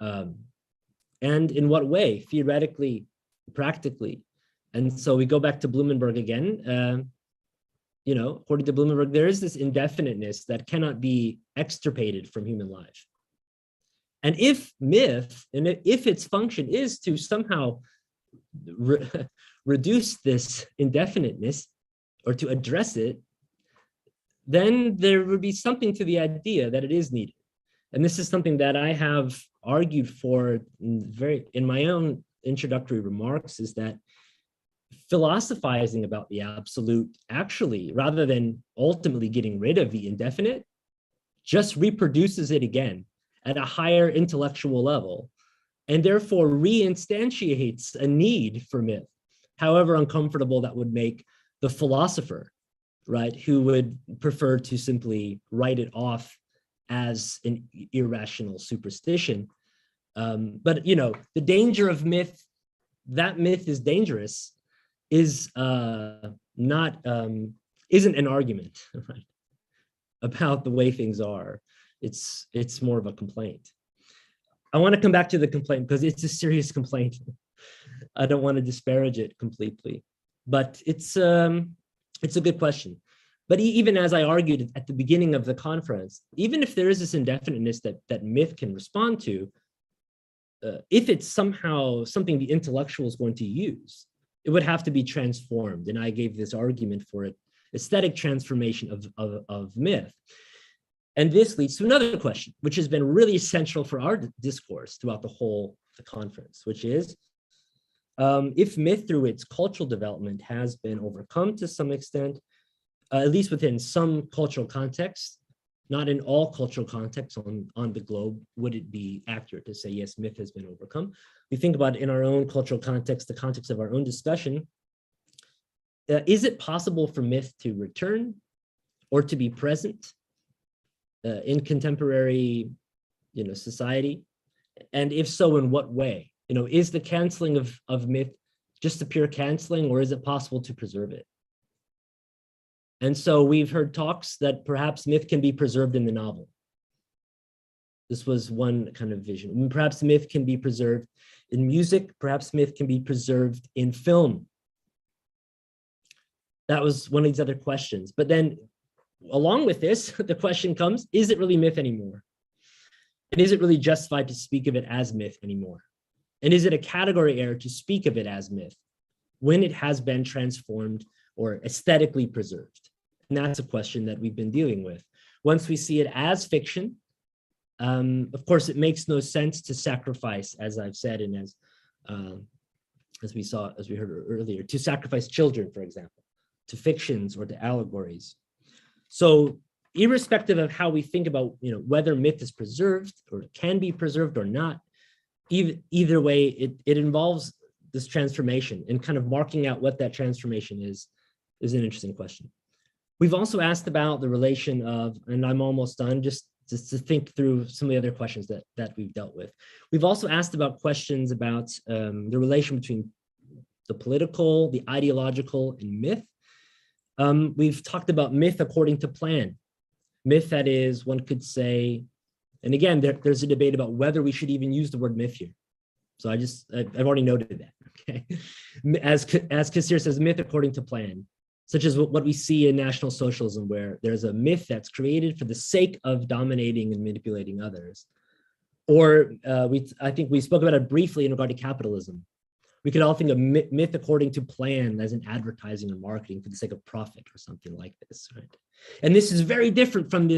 And in what way, theoretically, practically? And so we go back to Blumenberg again. According to Blumenberg, there is this indefiniteness that cannot be extirpated from human life. And if myth, and if its function is to somehow reduce this indefiniteness, or to address it, then there would be something to the idea that it is needed. And this is something that I have argued for in my own introductory remarks, is that philosophizing about the absolute, actually, rather than ultimately getting rid of the indefinite, just reproduces it again at a higher intellectual level, and therefore reinstantiates a need for myth, however uncomfortable that would make the philosopher, right, who would prefer to simply write it off as an irrational superstition. But the danger of myth, that myth is dangerous, isn't an argument, right, about the way things are. It's more of a complaint. I want to come back to the complaint because it's a serious complaint. I don't want to disparage it completely, but it's a good question. But even as I argued at the beginning of the conference, even if there is this indefiniteness that myth can respond to, if it's somehow something the intellectual is going to use, it would have to be transformed. And I gave this argument for it, aesthetic transformation of myth. And this leads to another question, which has been really essential for our discourse throughout the whole conference, which is, if myth through its cultural development has been overcome to some extent, at least within some cultural contexts, not in all cultural contexts on the globe, would it be accurate to say, yes, myth has been overcome? We think about it in our own cultural context, the context of our own discussion. Is it possible for myth to return or to be present in contemporary society? And if so, in what way? Is the canceling of myth just a pure canceling, or is it possible to preserve it? And so we've heard talks that perhaps myth can be preserved in the novel. This was one kind of vision. Perhaps myth can be preserved in music. Perhaps myth can be preserved in film. That was one of these other questions. But then along with this, the question comes, is it really myth anymore? And is it really justified to speak of it as myth anymore? And is it a category error to speak of it as myth when it has been transformed or aesthetically preserved? And that's a question that we've been dealing with. Once we see it as fiction, of course, it makes no sense to sacrifice, as I've said, and as we heard earlier, to sacrifice children, for example, to fictions or to allegories. So irrespective of how we think about, whether myth is preserved or can be preserved or not, either way, it involves this transformation, and kind of marking out what that transformation is an interesting question. We've also asked about the relation of, and I'm almost done, just to think through some of the other questions that we've dealt with. We've also asked about questions about the relation between the political, the ideological, and myth. We've talked about myth according to plan. Myth, that is, one could say, and again, there's a debate about whether we should even use the word myth here. So I've already noted that, okay? As Kassir says, myth according to plan, such as what we see in National Socialism, where there's a myth that's created for the sake of dominating and manipulating others. Or I think we spoke about it briefly in regard to capitalism. We could all think of myth according to plan as in advertising or marketing for the sake of profit or something like this, right? And this is very different from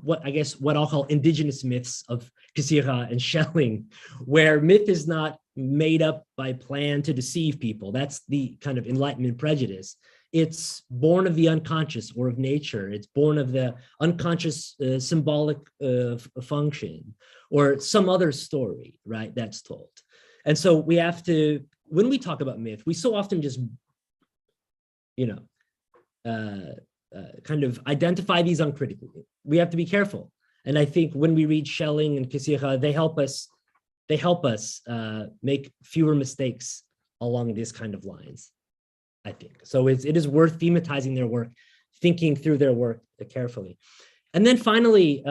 what I'll call indigenous myths of Kassir and Schelling, where myth is not made up by plan to deceive people. That's the kind of Enlightenment prejudice. It's born of the unconscious or of nature. It's born of the unconscious symbolic function or some other story, right, that's told. And so we have to, when we talk about myth, we so often just, kind of identify these uncritically. We have to be careful. And I think when we read Schelling and Kassir, they help us make fewer mistakes along these kind of lines, I think. So it is worth thematizing their work, thinking through their work carefully. And then finally,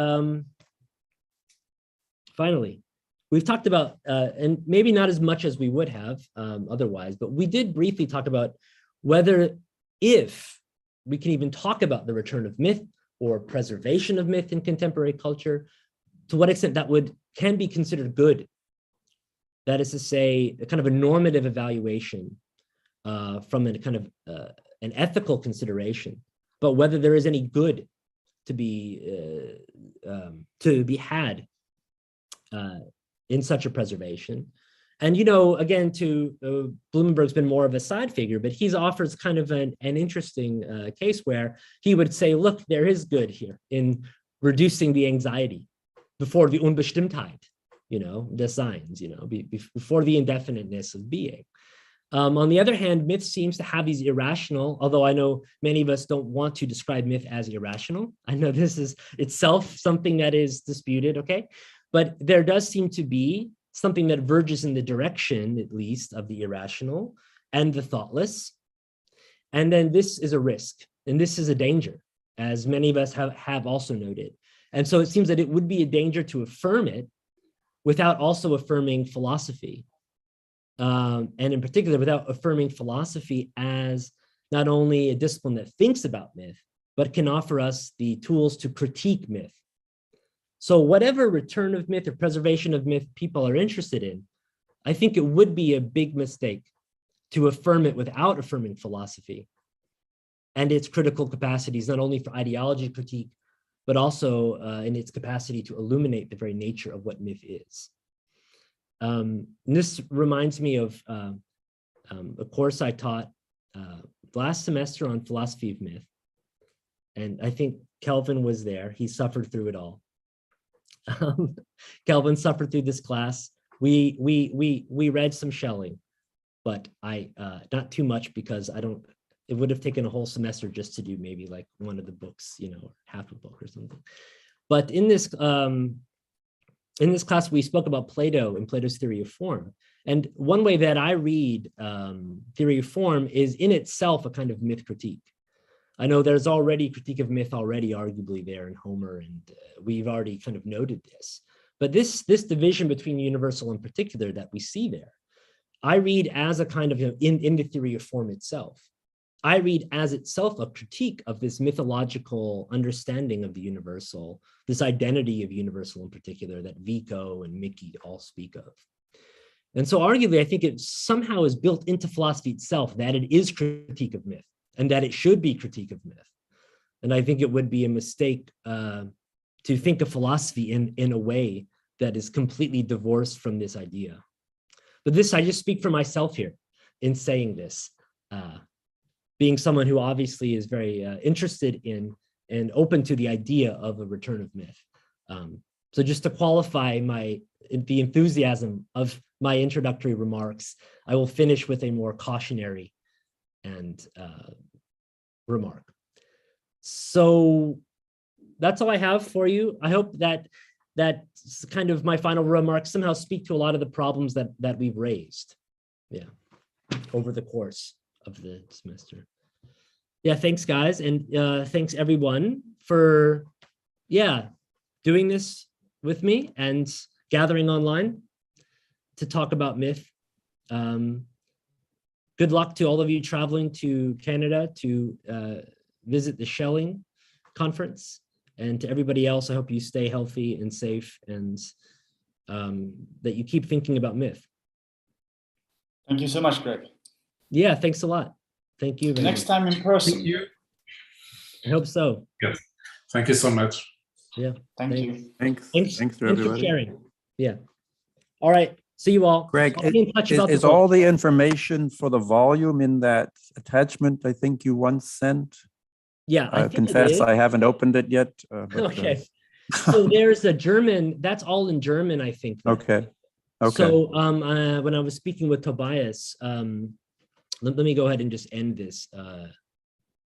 we've talked about, and maybe not as much as we would have otherwise, but we did briefly talk about whether, if we can even talk about the return of myth or preservation of myth in contemporary culture, to what extent that can be considered good. That is to say, a kind of a normative evaluation from a kind of an ethical consideration, but whether there is any good to be had in such a preservation. And, again, Blumenberg's been more of a side figure, but he offers kind of an interesting case where he would say, look, there is good here in reducing the anxiety before the Unbestimmtheit, the signs, before the indefiniteness of being. On the other hand, myth seems to have these irrational, although I know many of us don't want to describe myth as irrational. I know this is itself something that is disputed, okay? But there does seem to be something that verges in the direction, at least, of the irrational and the thoughtless. And then this is a risk, and this is a danger, as many of us have also noted. And so it seems that it would be a danger to affirm it without also affirming philosophy. And in particular, without affirming philosophy as not only a discipline that thinks about myth, but can offer us the tools to critique myth. So whatever return of myth or preservation of myth people are interested in, I think it would be a big mistake to affirm it without affirming philosophy and its critical capacities, not only for ideology critique, but also in its capacity to illuminate the very nature of what myth is. This reminds me of a course I taught last semester on philosophy of myth. And I think Kelvin was there. He suffered through it all. Kelvin suffered through this class. We read some Schelling, but not too much, because it would have taken a whole semester just to do maybe like one of the books, half a book or something. But in this class, we spoke about Plato and Plato's theory of form. And one way that I read theory of form is in itself a kind of myth critique. I know there's already critique of myth arguably there in Homer, and we've already kind of noted this. But this division between universal and particular that we see there, I read as a kind of in the theory of form itself. I read as itself a critique of this mythological understanding of the universal, this identity of universal in particular that Vico and Mickey all speak of. And so arguably, I think it somehow is built into philosophy itself that it is critique of myth and that it should be critique of myth. And I think it would be a mistake to think of philosophy in a way that is completely divorced from this idea. But this, I just speak for myself here in saying this, being someone who obviously is very interested in and open to the idea of a return of myth. So just to qualify the enthusiasm of my introductory remarks, I will finish with a more cautionary and remark. So that's all I have for you. I hope that kind of my final remarks somehow speak to a lot of the problems that we've raised, over the course of the semester. Thanks guys, and thanks everyone for doing this with me and gathering online to talk about myth. Good luck to all of you traveling to Canada to visit the Schelling conference, and to everybody else, I hope you stay healthy and safe, and that you keep thinking about myth. Thank you so much, Greg. Yeah, thanks a lot. Thank you. Next time in person. Thank you. I hope so. Yes. Thank you so much. Yeah. Thank you. Thanks Thanks to everybody. for sharing. Yeah. All right. See you all. Greg, I'll be in touch about is the book. all the information for the volume in that attachment I think you once sent? Yeah, I think it confess is. I haven't opened it yet. But, Okay. So there's a German, that's all in German, I think. Okay. So when I was speaking with Tobias, let me go ahead and just end this.